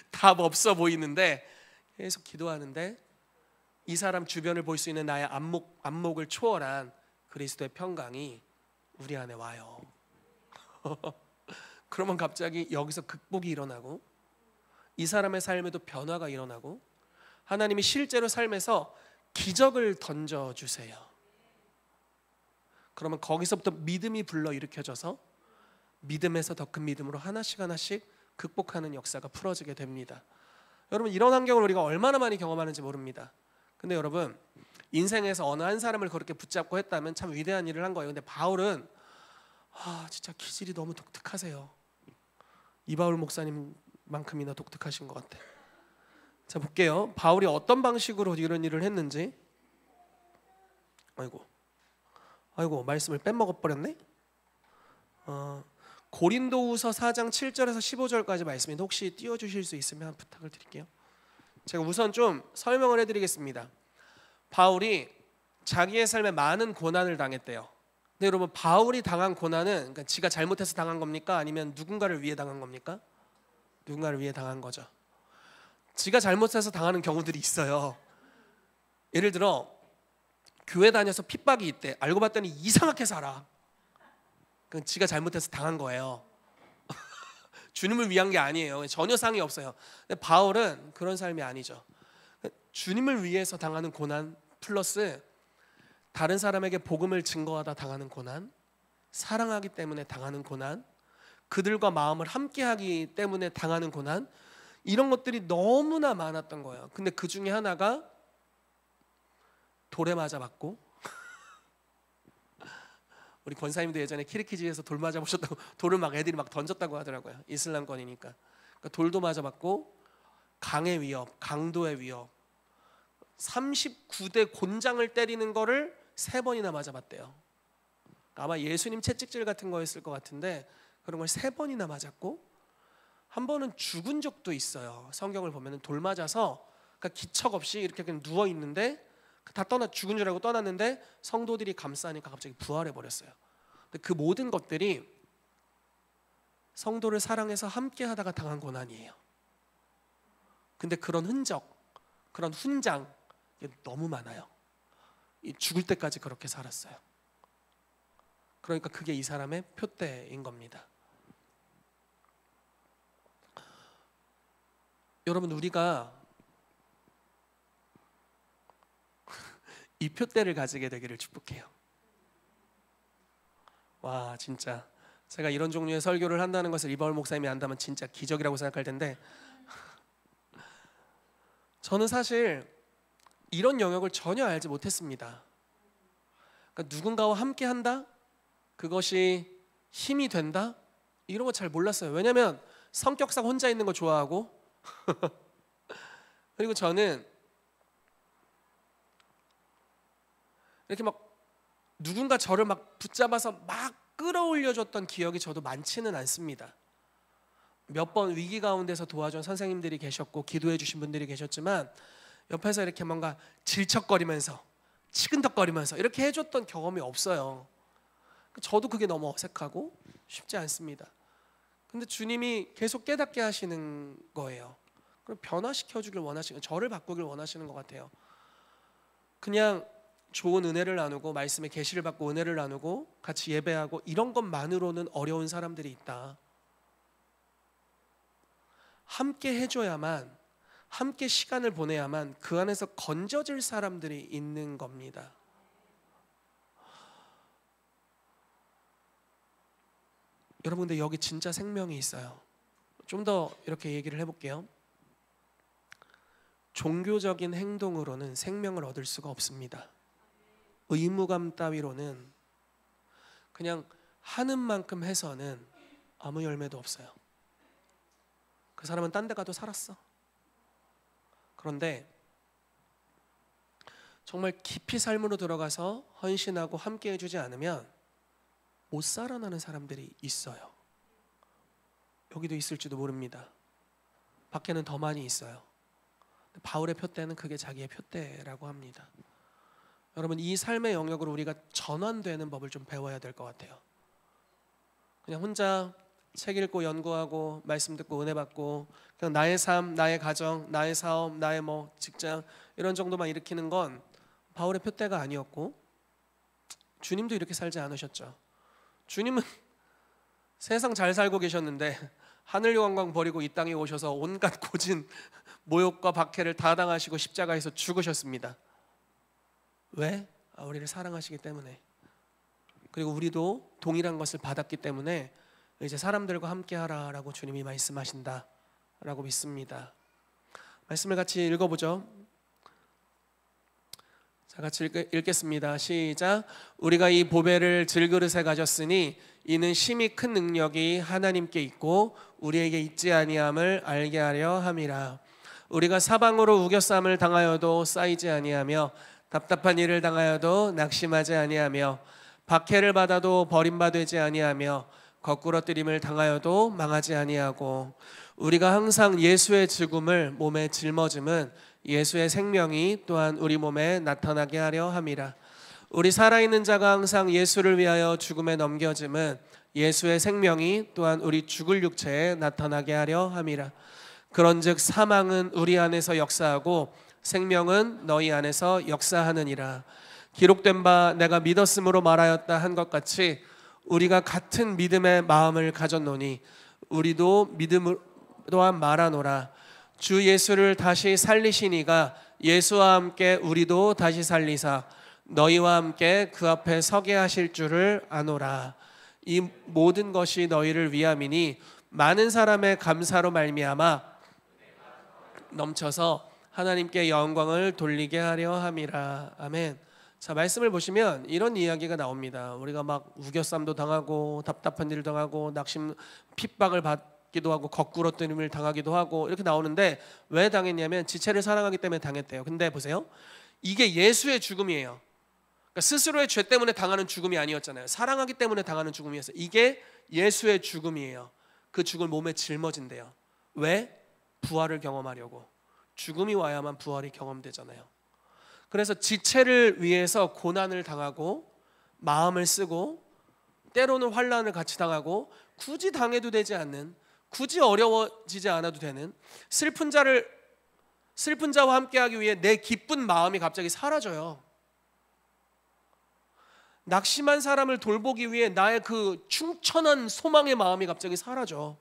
Speaker 1: 답 없어 보이는데 계속 기도하는데 이 사람 주변을 볼 수 있는 나의 안목을 초월한 그리스도의 평강이 우리 안에 와요. 그러면 갑자기 여기서 극복이 일어나고 이 사람의 삶에도 변화가 일어나고 하나님이 실제로 삶에서 기적을 던져주세요. 그러면 거기서부터 믿음이 불러일으켜져서 믿음에서 더 큰 믿음으로 하나씩 극복하는 역사가 풀어지게 됩니다. 여러분, 이런 환경을 우리가 얼마나 많이 경험하는지 모릅니다. 근데 여러분, 인생에서 어느 한 사람을 그렇게 붙잡고 했다면 참 위대한 일을 한 거예요. 근데 바울은 진짜 기질이 너무 독특하세요. 이바울 목사님만큼이나 독특하신 것 같아. 자, 볼게요. 바울이 어떤 방식으로 이런 일을 했는지. 아이고 말씀을 빼먹어 버렸네. 고린도후서 4장 7절에서 15절까지 말씀인데 혹시 띄워주실 수 있으면 부탁을 드릴게요. 제가 우선 좀 설명을 해드리겠습니다. 바울이 자기의 삶에 많은 고난을 당했대요. 근데 여러분, 바울이 당한 고난은 그러니까 지가 잘못해서 당한 겁니까? 아니면 누군가를 위해 당한 겁니까? 누군가를 위해 당한 거죠. 지가 잘못해서 당하는 경우들이 있어요. 예를 들어 교회 다녀서 핍박이 있대. 알고 봤더니 이상하게 살아. 그건 지가 잘못해서 당한 거예요. 주님을 위한 게 아니에요. 전혀 상이 없어요. 근데 바울은 그런 삶이 아니죠. 주님을 위해서 당하는 고난 플러스 다른 사람에게 복음을 증거하다 당하는 고난, 사랑하기 때문에 당하는 고난, 그들과 마음을 함께하기 때문에 당하는 고난, 이런 것들이 너무나 많았던 거예요. 근데 그 중에 하나가 돌에 맞아 맞고, 우리 권사님도 예전에 키르키즈에서 돌 맞아 보셨다고 돌을 막 애들이 막 던졌다고 하더라고요. 이슬람권이니까. 그러니까 돌도 맞아 맞고, 강의 위협, 강도의 위협, 39대 곤장을 때리는 거를 3번이나 맞아 봤대요. 아마 예수님 채찍질 같은 거였을 것 같은데 그런 걸 3번이나 맞았고, 한 번은 죽은 적도 있어요. 성경을 보면은 돌 맞아서 그러니까 기척 없이 이렇게 그냥 누워 있는데 다 죽은 줄 알고 떠났는데 성도들이 감싸니까 갑자기 부활해 버렸어요. 근데 그 모든 것들이 성도를 사랑해서 함께 하다가 당한 고난이에요. 근데 그런 흔적, 그런 훈장 너무 많아요. 죽을 때까지 그렇게 살았어요. 그러니까 그게 이 사람의 표대인 겁니다. 여러분, 우리가 이 표대를 가지게 되기를 축복해요. 와, 진짜 제가 이런 종류의 설교를 한다는 것을 이바울 목사님이 안다면 진짜 기적이라고 생각할 텐데, 저는 사실 이런 영역을 전혀 알지 못했습니다. 그러니까 누군가와 함께 한다? 그것이 힘이 된다? 이런 거 잘 몰랐어요. 왜냐면 성격상 혼자 있는 거 좋아하고 그리고 저는 이렇게 막 누군가 저를 막 붙잡아서 막 끌어올려줬던 기억이 저도 많지는 않습니다. 몇 번 위기 가운데서 도와준 선생님들이 계셨고 기도해 주신 분들이 계셨지만 옆에서 이렇게 뭔가 질척거리면서 치근덕거리면서 이렇게 해줬던 경험이 없어요. 저도 그게 너무 어색하고 쉽지 않습니다. 근데 주님이 계속 깨닫게 하시는 거예요. 그럼 변화시켜주길 원하시는, 저를 바꾸길 원하시는 것 같아요. 그냥 좋은 은혜를 나누고 말씀의 계시를 받고 은혜를 나누고 같이 예배하고 이런 것만으로는 어려운 사람들이 있다. 함께 해줘야만, 함께 시간을 보내야만 그 안에서 건져질 사람들이 있는 겁니다. 여러분, 근데 여기 진짜 생명이 있어요. 좀 더 이렇게 얘기를 해볼게요. 종교적인 행동으로는 생명을 얻을 수가 없습니다. 의무감 따위로는 그냥 하는 만큼 해서는 아무 열매도 없어요. 그 사람은 딴 데 가도 살았어. 그런데 정말 깊이 삶으로 들어가서 헌신하고 함께 해주지 않으면 못 살아나는 사람들이 있어요. 여기도 있을지도 모릅니다. 밖에는 더 많이 있어요. 바울의 표대는 그게 자기의 표대라고 합니다. 여러분, 이 삶의 영역으로 우리가 전환되는 법을 좀 배워야 될 것 같아요. 그냥 혼자 책 읽고 연구하고 말씀 듣고 은혜 받고 그냥 나의 삶, 나의 가정, 나의 사업, 나의 직장 이런 정도만 일으키는 건 바울의 표대가 아니었고, 주님도 이렇게 살지 않으셨죠. 주님은 세상 잘 살고 계셨는데 하늘 영광 버리고 이 땅에 오셔서 온갖 고진 모욕과 박해를 다 당하시고 십자가에서 죽으셨습니다. 왜? 우리를 사랑하시기 때문에. 그리고 우리도 동일한 것을 받았기 때문에 이제 사람들과 함께 하라라고 주님이 말씀하신다라고 믿습니다. 말씀을 같이 읽어보죠. 자, 같이 읽겠습니다. 시작. 우리가 이 보배를 질그릇에 가졌으니 이는 심히 큰 능력이 하나님께 있고 우리에게 있지 아니함을 알게 하려 함이라. 우리가 사방으로 우겨쌈을 당하여도 쌓이지 아니하며 답답한 일을 당하여도 낙심하지 아니하며 박해를 받아도 버림받지 아니하며 거꾸러뜨림을 당하여도 망하지 아니하고 우리가 항상 예수의 죽음을 몸에 짊어짐은 예수의 생명이 또한 우리 몸에 나타나게 하려 함이라. 우리 살아있는 자가 항상 예수를 위하여 죽음에 넘겨짐은 예수의 생명이 또한 우리 죽을 육체에 나타나게 하려 함이라. 그런즉 사망은 우리 안에서 역사하고 생명은 너희 안에서 역사하느니라. 기록된 바 내가 믿었으므로 말하였다 한 것 같이 우리가 같은 믿음의 마음을 가졌노니 우리도 믿음으로 또한 말하노라. 주 예수를 다시 살리시니가 예수와 함께 우리도 다시 살리사 너희와 함께 그 앞에 서게 하실 줄을 아노라. 이 모든 것이 너희를 위함이니 많은 사람의 감사로 말미암아 넘쳐서 하나님께 영광을 돌리게 하려 함이라. 아멘. 자, 말씀을 보시면 이런 이야기가 나옵니다. 우리가 막 우겨쌈도 당하고 답답한 일을 당하고 낙심 핍박을 받기도 하고 거꾸러뜨림을 당하기도 하고 이렇게 나오는데 왜 당했냐면 지체를 사랑하기 때문에 당했대요. 근데 보세요, 이게 예수의 죽음이에요. 그러니까 스스로의 죄 때문에 당하는 죽음이 아니었잖아요. 사랑하기 때문에 당하는 죽음이었어요. 이게 예수의 죽음이에요. 그 죽음을 몸에 짊어진대요. 왜? 부활을 경험하려고. 죽음이 와야만 부활이 경험되잖아요. 그래서 지체를 위해서 고난을 당하고 마음을 쓰고 때로는 환난을 같이 당하고 굳이 당해도 되지 않는, 굳이 어려워지지 않아도 되는 슬픈 자와 함께하기 위해 내 기쁜 마음이 갑자기 사라져요. 낙심한 사람을 돌보기 위해 나의 그 충천한 소망의 마음이 갑자기 사라져.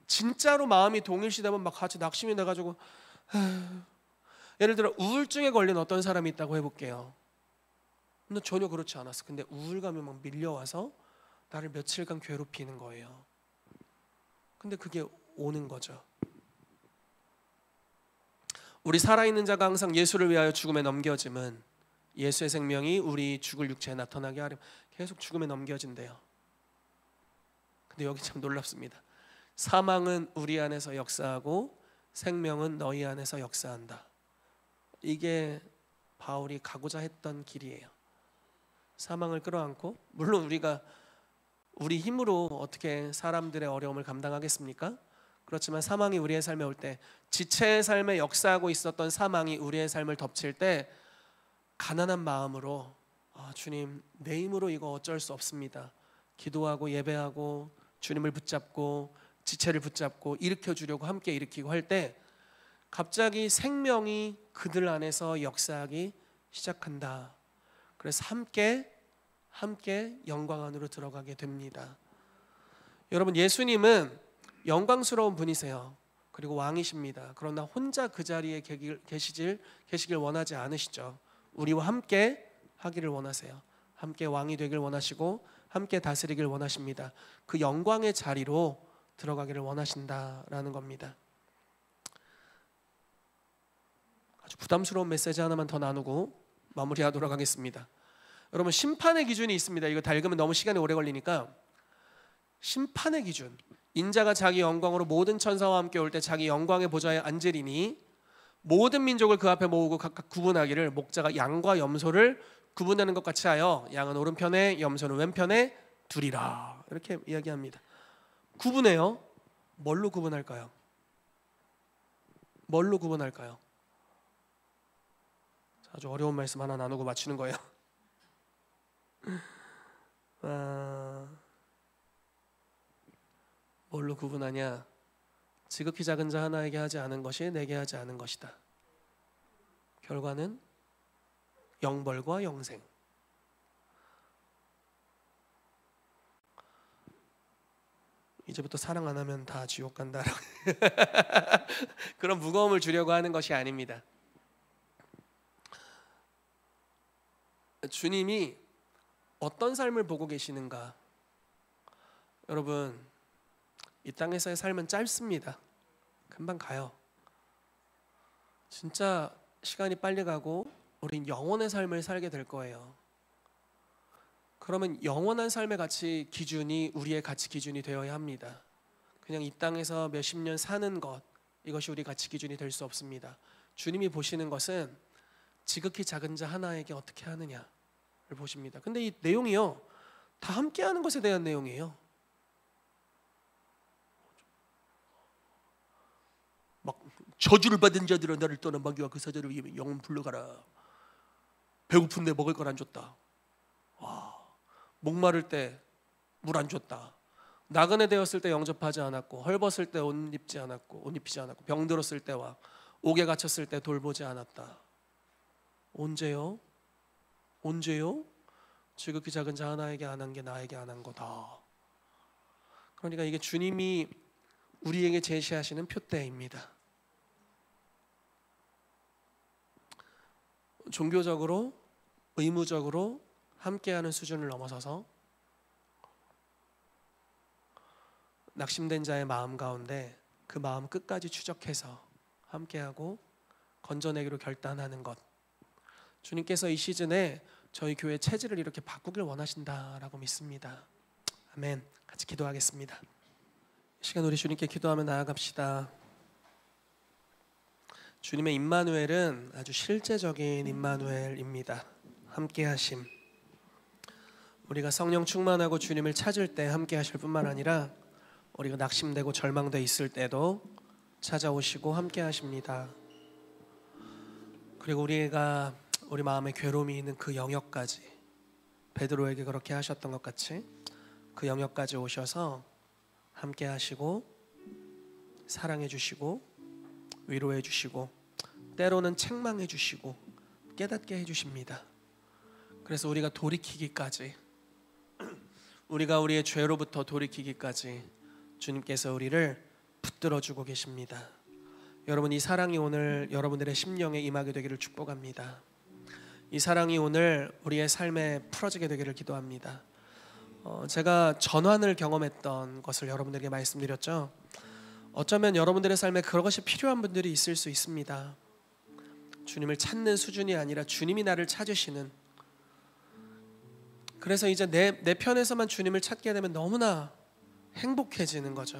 Speaker 1: 진짜로 마음이 동일시되면 막 같이 낙심이 돼가지고 예를 들어 우울증에 걸린 어떤 사람이 있다고 해볼게요. 근데 전혀 그렇지 않았어. 근데 우울감이 막 밀려와서 나를 며칠간 괴롭히는 거예요. 근데 그게 오는 거죠. 우리 살아있는 자가 항상 예수를 위하여 죽음에 넘겨짐은 예수의 생명이 우리 죽을 육체에 나타나게 하려. 계속 죽음에 넘겨진대요. 근데 여기 참 놀랍습니다. 사망은 우리 안에서 역사하고 생명은 너희 안에서 역사한다. 이게 바울이 가고자 했던 길이에요. 사망을 끌어안고, 물론 우리가 우리 힘으로 어떻게 사람들의 어려움을 감당하겠습니까? 그렇지만 사망이 우리의 삶에 올 때, 지체의 삶에 역사하고 있었던 사망이 우리의 삶을 덮칠 때 가난한 마음으로 주님, 내 힘으로 이거 어쩔 수 없습니다. 기도하고 예배하고 주님을 붙잡고 지체를 붙잡고 일으켜주려고 함께 일으키고 할 때 갑자기 생명이 그들 안에서 역사하기 시작한다. 그래서 함께 영광 안으로 들어가게 됩니다. 여러분, 예수님은 영광스러운 분이세요. 그리고 왕이십니다. 그러나 혼자 그 자리에 계시길 원하지 않으시죠. 우리와 함께 하기를 원하세요. 함께 왕이 되길 원하시고 함께 다스리길 원하십니다. 그 영광의 자리로 들어가기를 원하신다라는 겁니다. 아주 부담스러운 메시지 하나만 더 나누고 마무리하도록 하겠습니다. 여러분, 심판의 기준이 있습니다. 이거 다 읽으면 너무 시간이 오래 걸리니까 심판의 기준, 인자가 자기 영광으로 모든 천사와 함께 올 때 자기 영광의 보좌에 앉으리니 모든 민족을 그 앞에 모으고 각각 구분하기를 목자가 양과 염소를 구분하는 것 같이 하여 양은 오른편에 염소는 왼편에 두리라. 이렇게 이야기합니다. 구분해요. 뭘로 구분할까요? 뭘로 구분할까요? 아주 어려운 말씀 하나 나누고 마치는 거예요. 뭘로 구분하냐? 지극히 작은 자 하나에게 하지 않은 것이 내게 하지 않은 것이다. 결과는 영벌과 영생. 이제부터 사랑 안 하면 다 지옥 간다라고 그런 무거움을 주려고 하는 것이 아닙니다. 주님이 어떤 삶을 보고 계시는가? 여러분, 이 땅에서의 삶은 짧습니다. 금방 가요. 진짜 시간이 빨리 가고 우린 영원의 삶을 살게 될 거예요. 그러면 영원한 삶의 가치 기준이 우리의 가치 기준이 되어야 합니다. 그냥 이 땅에서 몇십 년 사는 것, 이것이 우리 가치 기준이 될 수 없습니다. 주님이 보시는 것은 지극히 작은 자 하나에게 어떻게 하느냐를 보십니다. 근데 이 내용이요, 다 함께하는 것에 대한 내용이에요. 막 저주를 받은 자들아 나를 떠나 마귀와 그 사자를 위해 영혼 불러가라. 배고픈데 먹을 걸 안 줬다. 와, 목마를 때 물 안 줬다. 나그네 되었을 때 영접하지 않았고, 헐벗을 때 옷 입지 않았고, 옷 입히지 않았고, 병들었을 때와 옥에 갇혔을 때 돌보지 않았다. 언제요? 언제요? 지극히 작은 자 하나에게 안 한 게 나에게 안 한 거다. 그러니까 이게 주님이 우리에게 제시하시는 표대입니다. 종교적으로, 의무적으로 함께하는 수준을 넘어서서 낙심된 자의 마음 가운데 그 마음 끝까지 추적해서 함께하고 건져내기로 결단하는 것. 주님께서 이 시즌에 저희 교회 체질을 이렇게 바꾸길 원하신다라고 믿습니다. 아멘. 같이 기도하겠습니다. 이 시간 우리 주님께 기도하며 나아갑시다. 주님의 임마누엘은 아주 실제적인 임마누엘입니다. 함께하심. 우리가 성령 충만하고 주님을 찾을 때 함께하실 뿐만 아니라 우리가 낙심되고 절망돼 있을 때도 찾아오시고 함께하십니다. 그리고 우리가 우리 마음에 괴로움이 있는 그 영역까지, 베드로에게 그렇게 하셨던 것 같이 그 영역까지 오셔서 함께하시고 사랑해 주시고 위로해 주시고 때로는 책망해 주시고 깨닫게 해 주십니다. 그래서 우리가 돌이키기까지, 우리가 우리의 죄로부터 돌이키기까지 주님께서 우리를 붙들어 주고 계십니다. 여러분, 이 사랑이 오늘 여러분들의 심령에 임하게 되기를 축복합니다. 이 사랑이 오늘 우리의 삶에 풀어지게 되기를 기도합니다. 제가 전환을 경험했던 것을 여러분들에게 말씀드렸죠. 어쩌면 여러분들의 삶에 그것이 필요한 분들이 있을 수 있습니다. 주님을 찾는 수준이 아니라 주님이 나를 찾으시는, 그래서 이제 내 편에서만 주님을 찾게 되면 너무나 행복해지는 거죠.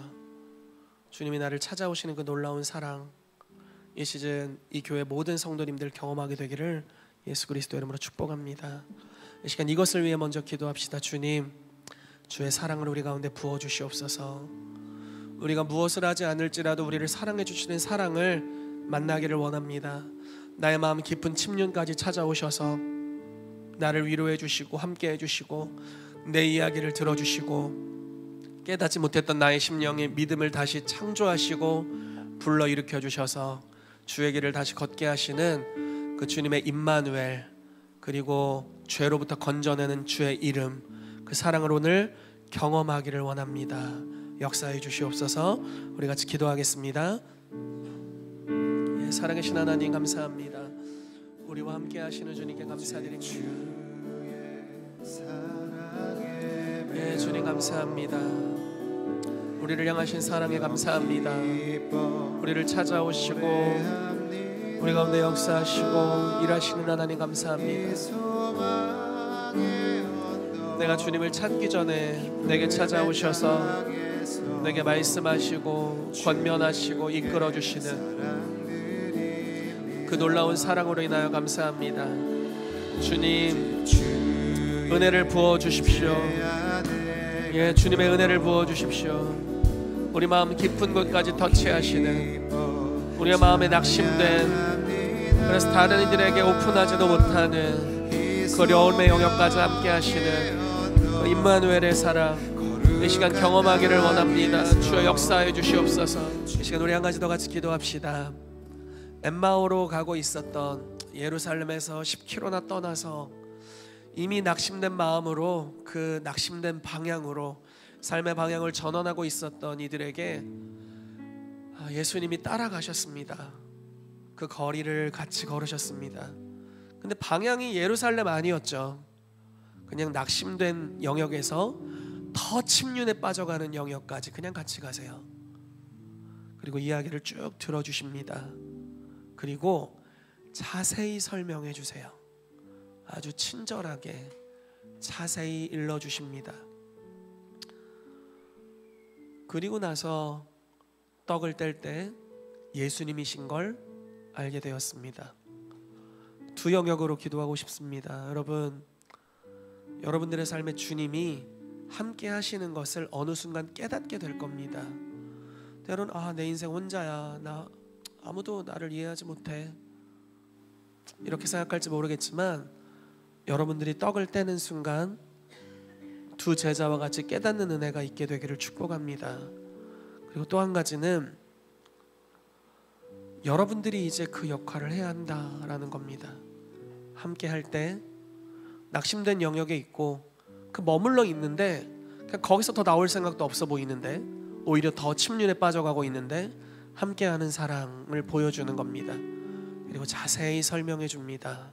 Speaker 1: 주님이 나를 찾아오시는 그 놀라운 사랑, 이 시즌 이 교회 모든 성도님들 경험하게 되기를 예수 그리스도 이름으로 축복합니다. 이 시간 이것을 위해 먼저 기도합시다. 주님, 주의 사랑을 우리 가운데 부어주시옵소서. 우리가 무엇을 하지 않을지라도 우리를 사랑해 주시는 사랑을 만나기를 원합니다. 나의 마음 깊은 침륜까지 찾아오셔서 나를 위로해 주시고 함께 해주시고 내 이야기를 들어주시고 깨닫지 못했던 나의 심령의 믿음을 다시 창조하시고 불러일으켜 주셔서 주의 길을 다시 걷게 하시는 그 주님의 임마누엘, 그리고 죄로부터 건져내는 주의 이름, 그 사랑을 오늘 경험하기를 원합니다. 역사해 주시옵소서. 우리 같이 기도하겠습니다. 살아계신 하나님 감사합니다. 우리와 함께 하시는 주님께 감사드립니다. 예, 주님 감사합니다. 우리를 향하신 사랑에 감사합니다. 우리를 찾아오시고 우리 가운데 역사하시고 일하시는 하나님 감사합니다. 내가 주님을 찾기 전에 내게 찾아오셔서 내게 말씀하시고 권면하시고 이끌어주시는 그 놀라운 사랑으로 인하여 감사합니다. 주님 은혜를 부어주십시오. 예, 주님의 은혜를 부어주십시오. 우리 마음 깊은 곳까지 터치하시는, 우리의 마음에 낙심된, 그래서 다른 이들에게 오픈하지도 못하는 그 어려움의 영역까지 함께 하시는 그 임마누엘의 사랑, 이 시간 경험하기를 원합니다. 주여 역사해 주시옵소서. 이 시간 우리 한 가지 더 같이 기도합시다. 엠마오로 가고 있었던 예루살렘에서 10km나 떠나서 이미 낙심된 마음으로 그 낙심된 방향으로 삶의 방향을 전환하고 있었던 이들에게 예수님이 따라가셨습니다. 그 거리를 같이 걸으셨습니다. 근데 방향이 예루살렘 아니었죠. 그냥 낙심된 영역에서 더 침륜에 빠져가는 영역까지 그냥 같이 가세요. 그리고 이야기를 쭉 들어주십니다. 그리고 자세히 설명해 주세요. 아주 친절하게 자세히 일러주십니다. 그리고 나서 떡을 뗄 때 예수님이신 걸 알게 되었습니다. 두 영역으로 기도하고 싶습니다. 여러분들의 삶에 주님이 함께 하시는 것을 어느 순간 깨닫게 될 겁니다. 때로는 내 인생 혼자야, 아무도 나를 이해하지 못해, 이렇게 생각할지 모르겠지만 여러분들이 떡을 떼는 순간 두 제자와 같이 깨닫는 은혜가 있게 되기를 축복합니다. 그리고 또 한 가지는 여러분들이 이제 그 역할을 해야 한다라는 겁니다. 함께 할 때 낙심된 영역에 있고 그 머물러 있는데 그냥 거기서 더 나올 생각도 없어 보이는데 오히려 더 침륜에 빠져가고 있는데 함께하는 사랑을 보여주는 겁니다. 그리고 자세히 설명해 줍니다.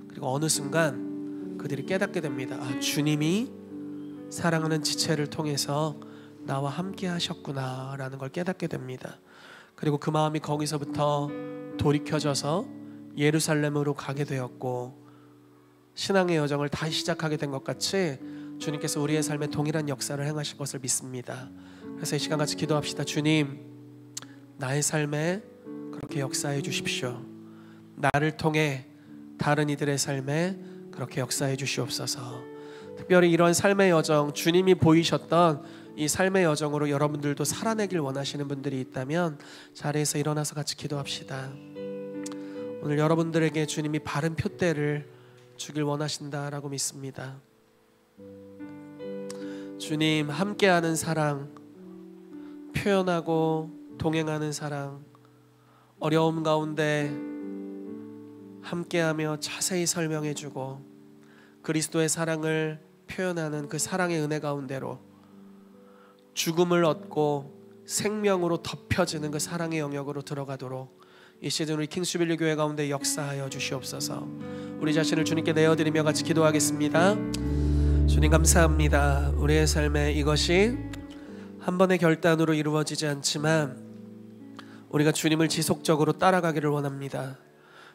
Speaker 1: 그리고 어느 순간 그들이 깨닫게 됩니다. 주님이 사랑하는 지체를 통해서 나와 함께 하셨구나 라는 걸 깨닫게 됩니다. 그리고 그 마음이 거기서부터 돌이켜져서 예루살렘으로 가게 되었고 신앙의 여정을 다시 시작하게 된 것 같이 주님께서 우리의 삶에 동일한 역사를 행하실 것을 믿습니다. 그래서 이 시간 같이 기도합시다. 주님, 나의 삶에 그렇게 역사해 주십시오. 나를 통해 다른 이들의 삶에 그렇게 역사해 주시옵소서. 특별히 이런 삶의 여정, 주님이 보이셨던 이 삶의 여정으로 여러분들도 살아내길 원하시는 분들이 있다면 자리에서 일어나서 같이 기도합시다. 오늘 여러분들에게 주님이 바른 표대를 주길 원하신다라고 믿습니다. 주님, 함께하는 사랑, 표현하고 동행하는 사랑, 어려움 가운데 함께하며 자세히 설명해주고 그리스도의 사랑을 표현하는 그 사랑의 은혜 가운데로 죽음을 얻고 생명으로 덮여지는 그 사랑의 영역으로 들어가도록 이 시즌 우리 킹스빌리 교회 가운데 역사하여 주시옵소서. 우리 자신을 주님께 내어드리며 같이 기도하겠습니다. 주님 감사합니다. 우리의 삶에 이것이 한 번의 결단으로 이루어지지 않지만 우리가 주님을 지속적으로 따라가기를 원합니다.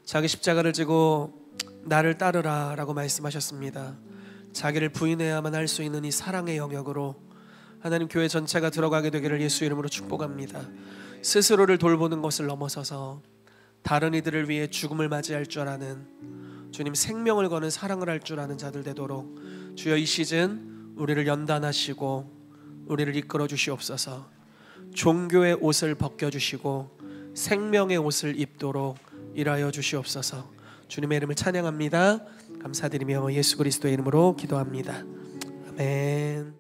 Speaker 1: 자기 십자가를 지고 나를 따르라 라고 말씀하셨습니다. 자기를 부인해야만 할 수 있는 이 사랑의 영역으로 하나님 교회 전체가 들어가게 되기를 예수 이름으로 축복합니다. 스스로를 돌보는 것을 넘어서서 다른 이들을 위해 죽음을 맞이할 줄 아는, 주님 생명을 거는 사랑을 할 줄 아는 자들 되도록 주여 이 시즌 우리를 연단하시고 우리를 이끌어 주시옵소서. 종교의 옷을 벗겨주시고 생명의 옷을 입도록 일하여 주시옵소서. 주님의 이름을 찬양합니다. 감사드리며 예수 그리스도의 이름으로 기도합니다. 아멘.